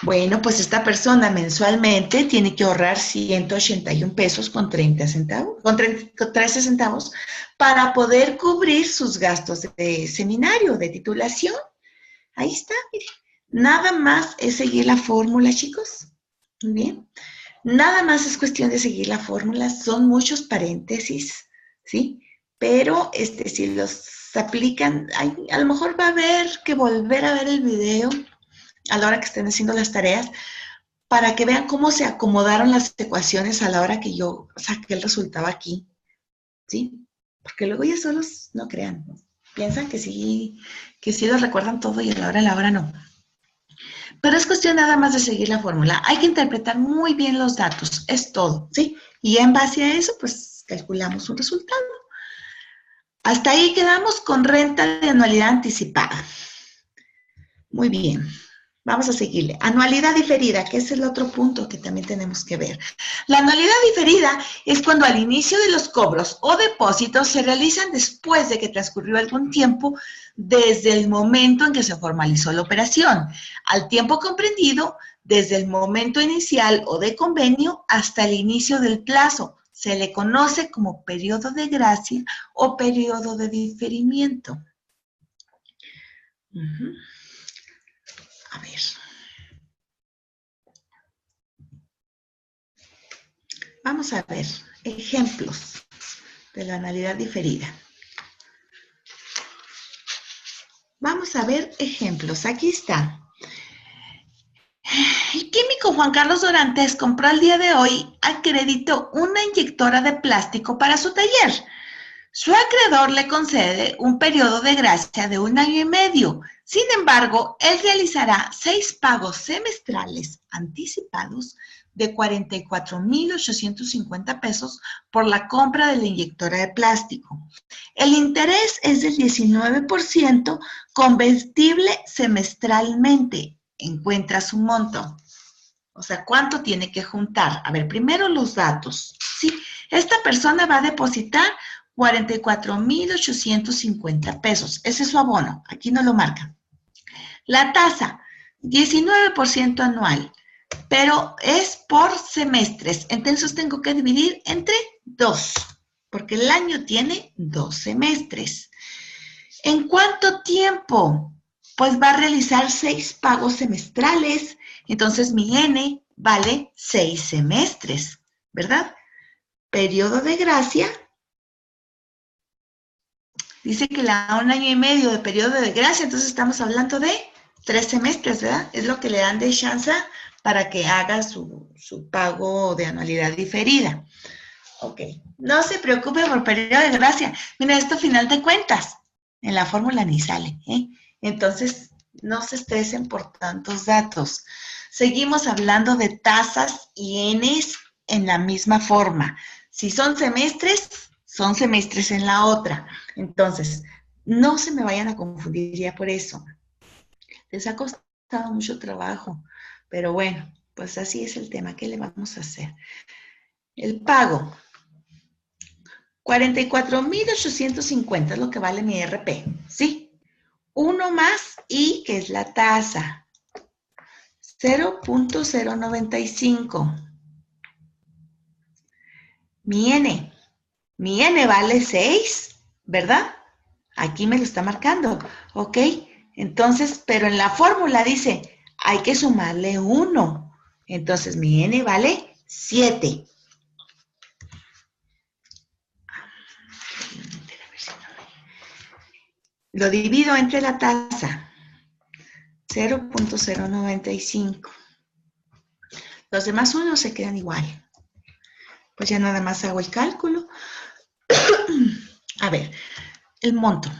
Bueno, pues esta persona mensualmente tiene que ahorrar 181 pesos con 30 centavos, con 13 centavos para poder cubrir sus gastos de seminario, de titulación. Ahí está, miren. Nada más es seguir la fórmula, chicos. Muy bien. Nada más es cuestión de seguir la fórmula. Son muchos paréntesis, ¿sí? Pero si los aplican, a lo mejor va a haber que volver a ver el video a la hora que estén haciendo las tareas, para que vean cómo se acomodaron las ecuaciones a la hora que yo saqué el resultado aquí, ¿sí? Porque luego ya solos no crean, ¿no? Piensan que sí lo recuerdan todo y a la hora no. Pero es cuestión nada más de seguir la fórmula. Hay que interpretar muy bien los datos, es todo, ¿sí? Y en base a eso, pues, calculamos un resultado. Hasta ahí quedamos con renta de anualidad anticipada. Muy bien. Vamos a seguirle. Anualidad diferida, que es el otro punto que también tenemos que ver. La anualidad diferida es cuando al inicio de los cobros o depósitos se realizan después de que transcurrió algún tiempo desde el momento en que se formalizó la operación, al tiempo comprendido desde el momento inicial o de convenio hasta el inicio del plazo. Se le conoce como periodo de gracia o periodo de diferimiento. A ver. Vamos a ver ejemplos de la anualidad diferida. Vamos a ver ejemplos. Aquí está. El químico Juan Carlos Dorantes compró el día de hoy a crédito una inyectora de plástico para su taller. Su acreedor le concede un periodo de gracia de 1 año y medio. Sin embargo, él realizará 6 pagos semestrales anticipados de 44,850 pesos por la compra de la inyectora de plástico. El interés es del 19% convertible semestralmente. Encuentra su monto. O sea, ¿cuánto tiene que juntar? A ver, primero los datos. Sí, esta persona va a depositar 44,850 pesos. Ese es su abono. Aquí no lo marca. La tasa, 19% anual, pero es por semestres. Entonces tengo que dividir entre 2, porque el año tiene 2 semestres. ¿En cuánto tiempo? Pues va a realizar 6 pagos semestrales. Entonces mi N vale 6 semestres, ¿verdad? Periodo de gracia. Dice que le da 1 año y medio de periodo de gracia, entonces estamos hablando de 3 semestres, ¿verdad? Es lo que le dan de chance para que haga su pago de anualidad diferida. Ok, no se preocupe por periodo de gracia. Mira, esto a final de cuentas, en la fórmula ni sale, ¿eh? Entonces, no se estresen por tantos datos. Seguimos hablando de tasas y Ns en la misma forma. Si son semestres en la otra. Entonces, no se me vayan a confundir ya por eso. Les ha costado mucho trabajo, pero bueno, pues así es el tema. ¿Qué le vamos a hacer? El pago. 44,850 es lo que vale mi RP, ¿sí? 1 más I, que es la tasa. 0.095. Mi N vale 6, ¿verdad? Aquí me lo está marcando, ¿ok? Entonces, pero en la fórmula dice, hay que sumarle 1. Entonces, mi N vale 7. Lo divido entre la tasa, 0.095. Los demás unos se quedan igual. Pues ya nada más hago el cálculo. A ver, el monto.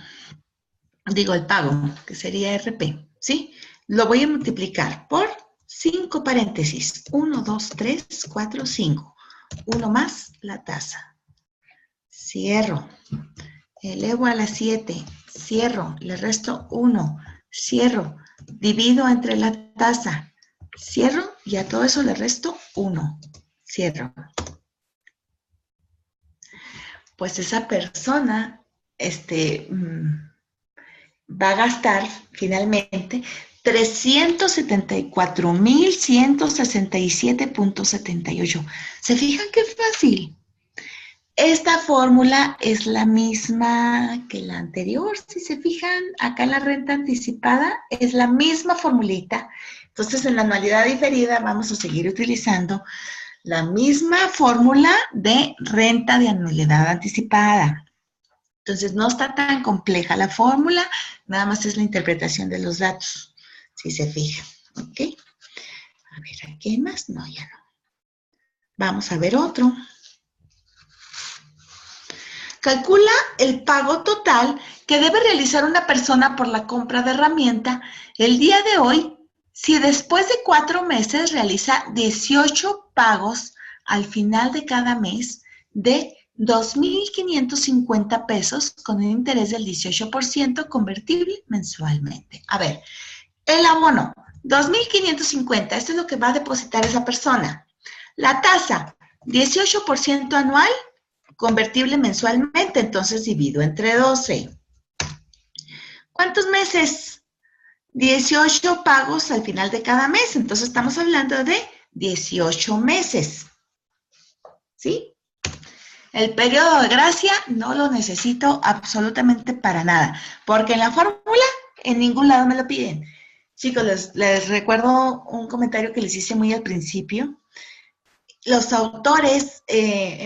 Digo, el pago, que sería RP, ¿sí? Lo voy a multiplicar por 5 paréntesis. 1, 2, 3, 4, 5. 1 más la tasa. Cierro. Elevo a la 7. Cierro. Le resto 1. Cierro. Divido entre la tasa. Cierro y a todo eso le resto 1. Cierro. Pues esa persona va a gastar finalmente 374,167.78. ¿Se fijan qué fácil? Esta fórmula es la misma que la anterior. Si se fijan, acá en la renta anticipada es la misma formulita. Entonces, en la anualidad diferida vamos a seguir utilizando la misma fórmula de renta de anualidad anticipada. Entonces, no está tan compleja la fórmula, nada más es la interpretación de los datos, si se fijan, ¿ok? A ver, ¿aquí hay más? No, ya no. Vamos a ver otro. Calcula el pago total que debe realizar una persona por la compra de herramienta el día de hoy si después de 4 meses realiza 18 pagos al final de cada mes de 2,550 pesos con un interés del 18% convertible mensualmente. A ver, el abono, 2,550, esto es lo que va a depositar esa persona. La tasa, 18% anual, convertible mensualmente, entonces divido entre 12. ¿Cuántos meses? 18 pagos al final de cada mes, entonces estamos hablando de 18 meses. ¿Sí? El periodo de gracia no lo necesito absolutamente para nada, porque en la fórmula en ningún lado me lo piden. Chicos, les recuerdo un comentario que les hice muy al principio. Los autores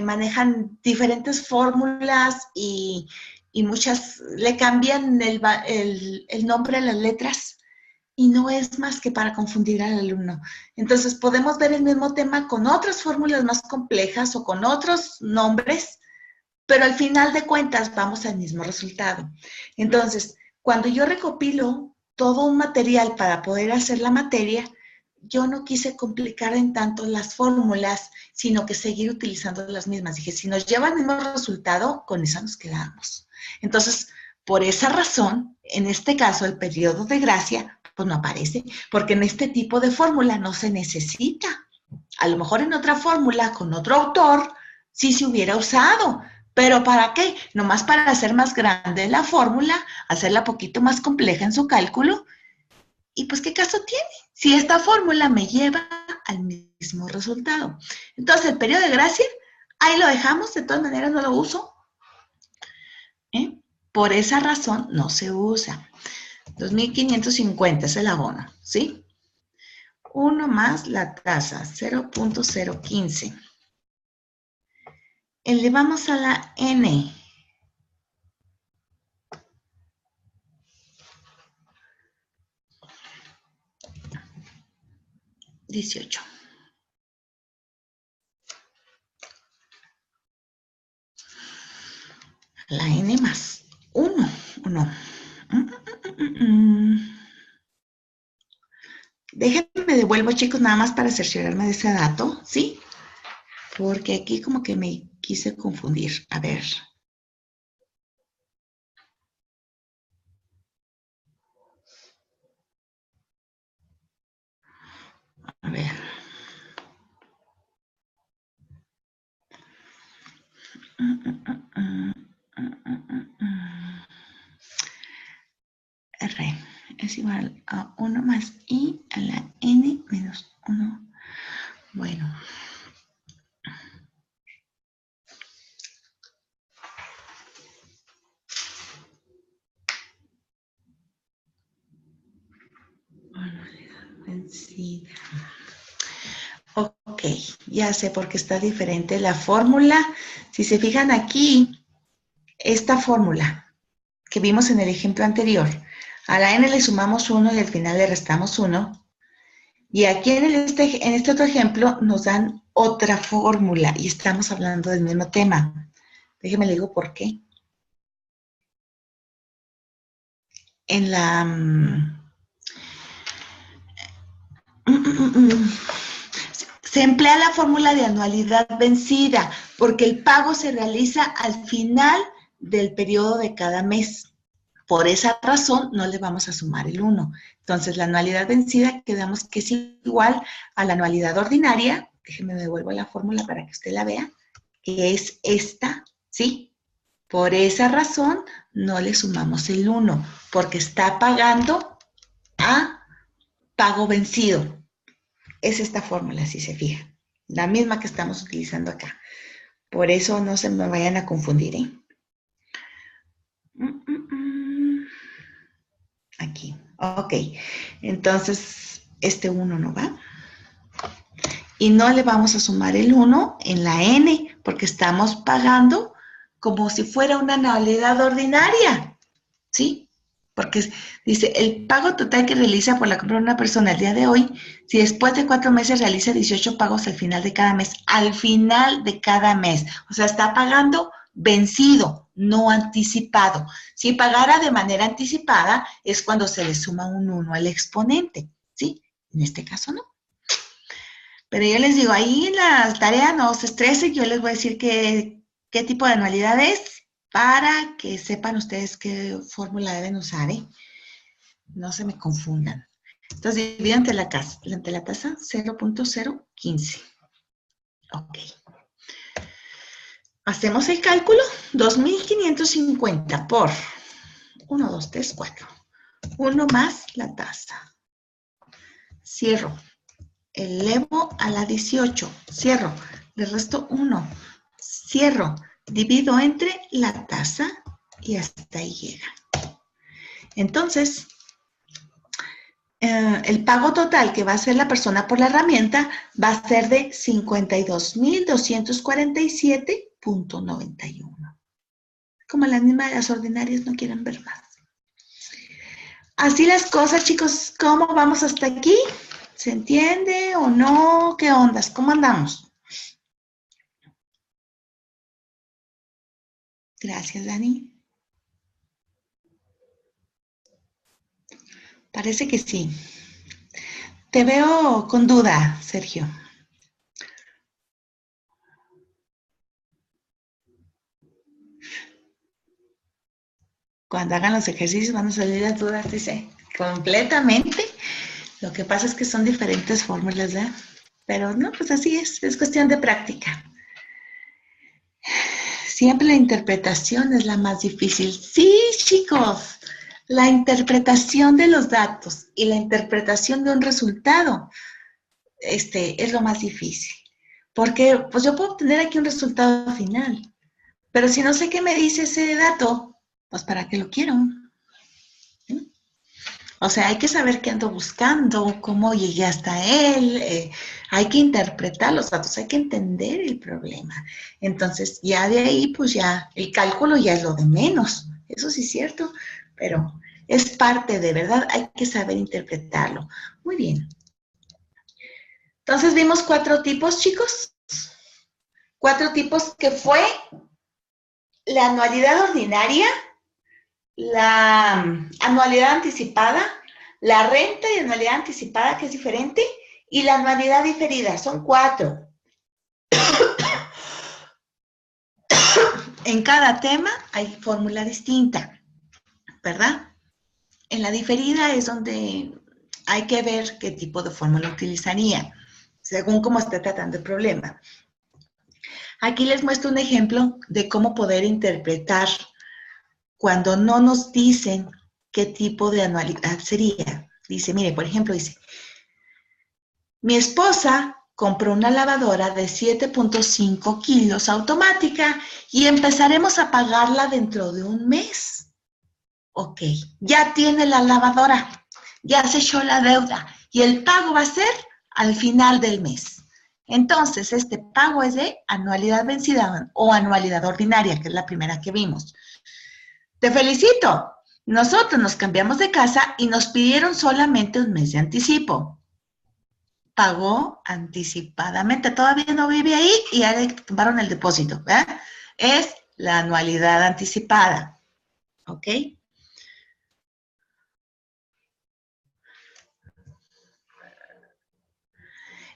manejan diferentes fórmulas y muchas le cambian el nombre a las letras y no es más que para confundir al alumno. Entonces, podemos ver el mismo tema con otras fórmulas más complejas o con otros nombres, pero al final de cuentas vamos al mismo resultado. Entonces, cuando yo recopilo todo un material para poder hacer la materia, yo no quise complicar en tanto las fórmulas, sino que seguir utilizando las mismas. Dije, si nos lleva al mismo resultado, con eso nos quedamos. Entonces, por esa razón, en este caso, el periodo de gracia, pues no aparece, porque en este tipo de fórmula no se necesita A lo mejor en otra fórmula, con otro autor, sí se hubiera usado. ¿Pero para qué? Nomás para hacer más grande la fórmula, hacerla poquito más compleja en su cálculo. Y pues, ¿qué caso tiene? Si esta fórmula me lleva al mismo resultado. Entonces, el periodo de gracia, ahí lo dejamos, de todas maneras no lo uso. Por esa razón no se usa. 2.550 es el abono, ¿sí? 1 más la tasa, 0.015. Elevamos a la n. 18. La n más 1. 1. Déjenme devuelvo, chicos, nada más para cerciorarme de ese dato, ¿sí? Porque aquí como que me quise confundir. A ver. A ver. R es igual a 1 más I a la N menos 1. Bueno. Vencida. Ok, ya sé por qué está diferente la fórmula. Si se fijan aquí, esta fórmula que vimos en el ejemplo anterior, a la n le sumamos 1 y al final le restamos 1. Y aquí en este otro ejemplo nos dan otra fórmula y estamos hablando del mismo tema. Déjenme le digo por qué. En la... se emplea la fórmula de anualidad vencida porque el pago se realiza al final del periodo de cada mes. Por esa razón no le vamos a sumar el 1. Entonces la anualidad vencida quedamos que es igual a la anualidad ordinaria. Déjenme devuelvo la fórmula para que usted la vea, que es esta, ¿sí? Por esa razón no le sumamos el 1 porque está pagando a pago vencido. Es esta fórmula, si se fijan. La misma que estamos utilizando acá. Por eso no se me vayan a confundir, ¿eh? Aquí. Ok. Entonces, este 1 no va. Y no le vamos a sumar el 1 en la N, porque estamos pagando como si fuera una anualidad ordinaria. ¿Sí? Porque dice, el pago total que realiza por la compra de una persona el día de hoy, si después de 4 meses realiza 18 pagos al final de cada mes, al final de cada mes, o sea, está pagando vencido, no anticipado. Si pagara de manera anticipada, es cuando se le suma un 1 al exponente, ¿sí? En este caso no. Pero yo les digo, ahí en la tarea no se estresen, yo les voy a decir qué tipo de anualidad es, para que sepan ustedes qué fórmula deben usar, ¿eh? No se me confundan. Entonces, divide entre la tasa 0.015. Ok. Hacemos el cálculo. 2.550 por 1, 2, 3, 4. 1 más la tasa. Cierro. Elevo a la 18. Cierro. Le resto 1. Cierro. Divido entre la tasa y hasta ahí llega. Entonces, el pago total que va a hacer la persona por la herramienta va a ser de 52.247.91. Como las mismas de las ordinarias no quieren ver más. Así las cosas, chicos. ¿Cómo vamos hasta aquí? ¿Se entiende o no? ¿Qué ondas? ¿Cómo andamos? Gracias, Dani. Parece que sí. Te veo con duda, Sergio. Cuando hagan los ejercicios van a salir las dudas, dice, completamente. Lo que pasa es que son diferentes fórmulas, ¿verdad? Pero no, pues así es cuestión de práctica. Siempre la interpretación es la más difícil. Sí, chicos, la interpretación de los datos y la interpretación de un resultado es lo más difícil. Porque pues yo puedo obtener aquí un resultado final, pero si no sé qué me dice ese dato, pues ¿para qué lo quiero? ¿Sí? O sea, hay que saber qué ando buscando, cómo llegué hasta él, hay que interpretar los datos, hay que entender el problema. Entonces, ya de ahí, pues ya, el cálculo ya es lo de menos. Eso sí es cierto, pero es parte de verdad, hay que saber interpretarlo. Muy bien. Entonces, vimos 4 tipos, chicos. 4 tipos que fue la anualidad ordinaria, la anualidad anticipada, la renta y anualidad anticipada, que es diferente, y la anualidad diferida. Son 4. En cada tema hay fórmula distinta, ¿verdad? En la diferida es donde hay que ver qué tipo de fórmula utilizaría, según cómo esté tratando el problema. Aquí les muestro un ejemplo de cómo poder interpretar cuando no nos dicen qué tipo de anualidad sería. Dice, mire, por ejemplo, dice, mi esposa compró una lavadora de 7.5 kilos automática y empezaremos a pagarla dentro de un mes. Ok, ya tiene la lavadora, ya se echó la deuda y el pago va a ser al final del mes. Entonces, este pago es de anualidad vencida o anualidad ordinaria, que es la primera que vimos. Te felicito. Nosotros nos cambiamos de casa y nos pidieron solamente un mes de anticipo. Pagó anticipadamente, todavía no vive ahí y ya le tomaron el depósito, ¿verdad? Es la anualidad anticipada, ¿ok?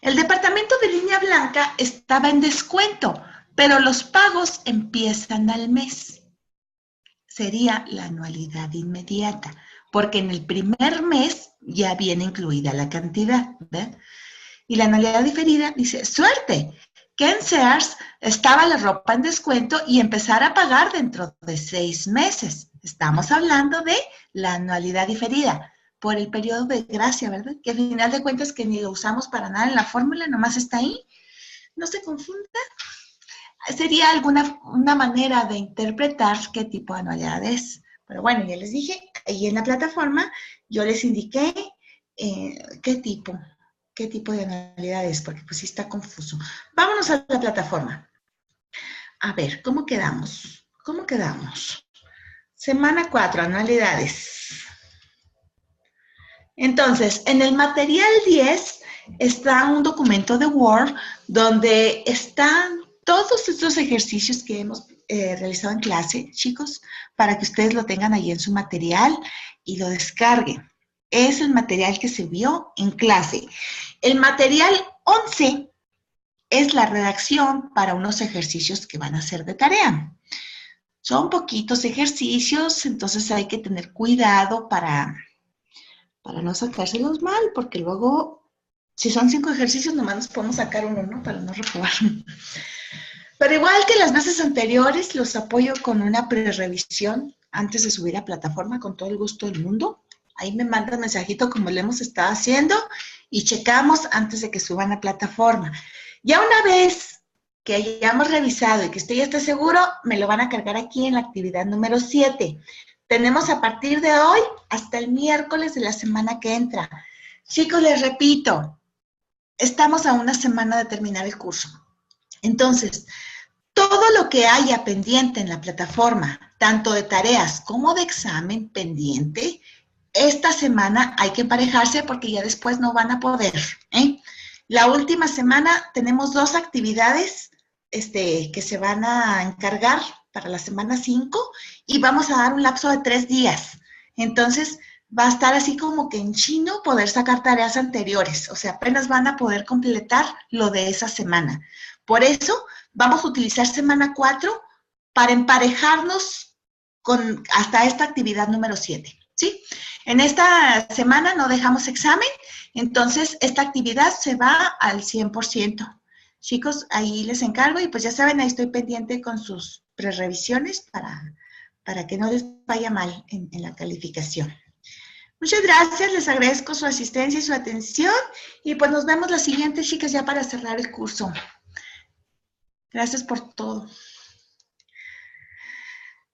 El departamento de línea blanca estaba en descuento, pero los pagos empiezan al mes. Sería la anualidad inmediata, porque en el primer mes ya viene incluida la cantidad, ¿verdad? Y la anualidad diferida dice, suerte, que en Sears estaba la ropa en descuento y empezar a pagar dentro de 6 meses. Estamos hablando de la anualidad diferida por el periodo de gracia, ¿verdad? Que al final de cuentas que ni lo usamos para nada en la fórmula, nomás está ahí. No se confunda. Sería una manera de interpretar qué tipo de anualidad es. Pero bueno, ya les dije, ahí en la plataforma yo les indiqué qué tipo de anualidad es, porque pues sí está confuso. Vámonos a la plataforma. A ver, ¿cómo quedamos? ¿Cómo quedamos? Semana 4, anualidades. Entonces, en el material 10 está un documento de Word donde están todos estos ejercicios que hemos realizado en clase, chicos, para que ustedes lo tengan ahí en su material y lo descarguen. Es el material que se vio en clase. El material 11 es la redacción para unos ejercicios que van a ser de tarea. Son poquitos ejercicios, entonces hay que tener cuidado para no sacárselos mal, porque luego, si son 5 ejercicios, nomás nos podemos sacar uno, ¿no? Para no reprobar. Pero igual que las veces anteriores, los apoyo con una pre-revisión antes de subir a plataforma con todo el gusto del mundo. Ahí me mandan mensajito como lo hemos estado haciendo y checamos antes de que suban a plataforma. Ya una vez que hayamos revisado y que usted ya esté seguro, me lo van a cargar aquí en la actividad número 7. Tenemos a partir de hoy hasta el miércoles de la semana que entra. Chicos, les repito, estamos a una semana de terminar el curso. Entonces, todo lo que haya pendiente en la plataforma, tanto de tareas como de examen pendiente, esta semana hay que emparejarse porque ya después no van a poder, ¿eh? La última semana tenemos 2 actividades que se van a encargar para la semana 5 y vamos a dar un lapso de 3 días. Entonces, va a estar así como que en chino poder sacar tareas anteriores. O sea, apenas van a poder completar lo de esa semana. Por eso, vamos a utilizar semana 4 para emparejarnos hasta esta actividad número 7, ¿sí? En esta semana no dejamos examen Entonces, esta actividad se va al 100%. Chicos, ahí les encargo y pues ya saben, ahí estoy pendiente con sus prerevisiones para que no les vaya mal en la calificación. Muchas gracias, les agradezco su asistencia y su atención y pues nos vemos la siguiente, chicas, ya para cerrar el curso. Gracias por todo.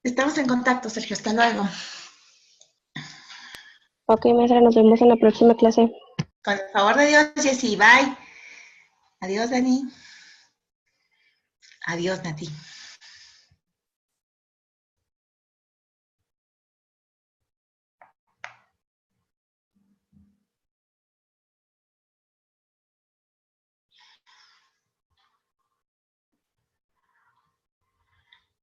Estamos en contacto, Sergio, hasta luego. Ok, maestra, nos vemos en la próxima clase. Con el favor de Dios, Jessy, bye. Adiós, Dani. Adiós, Nati.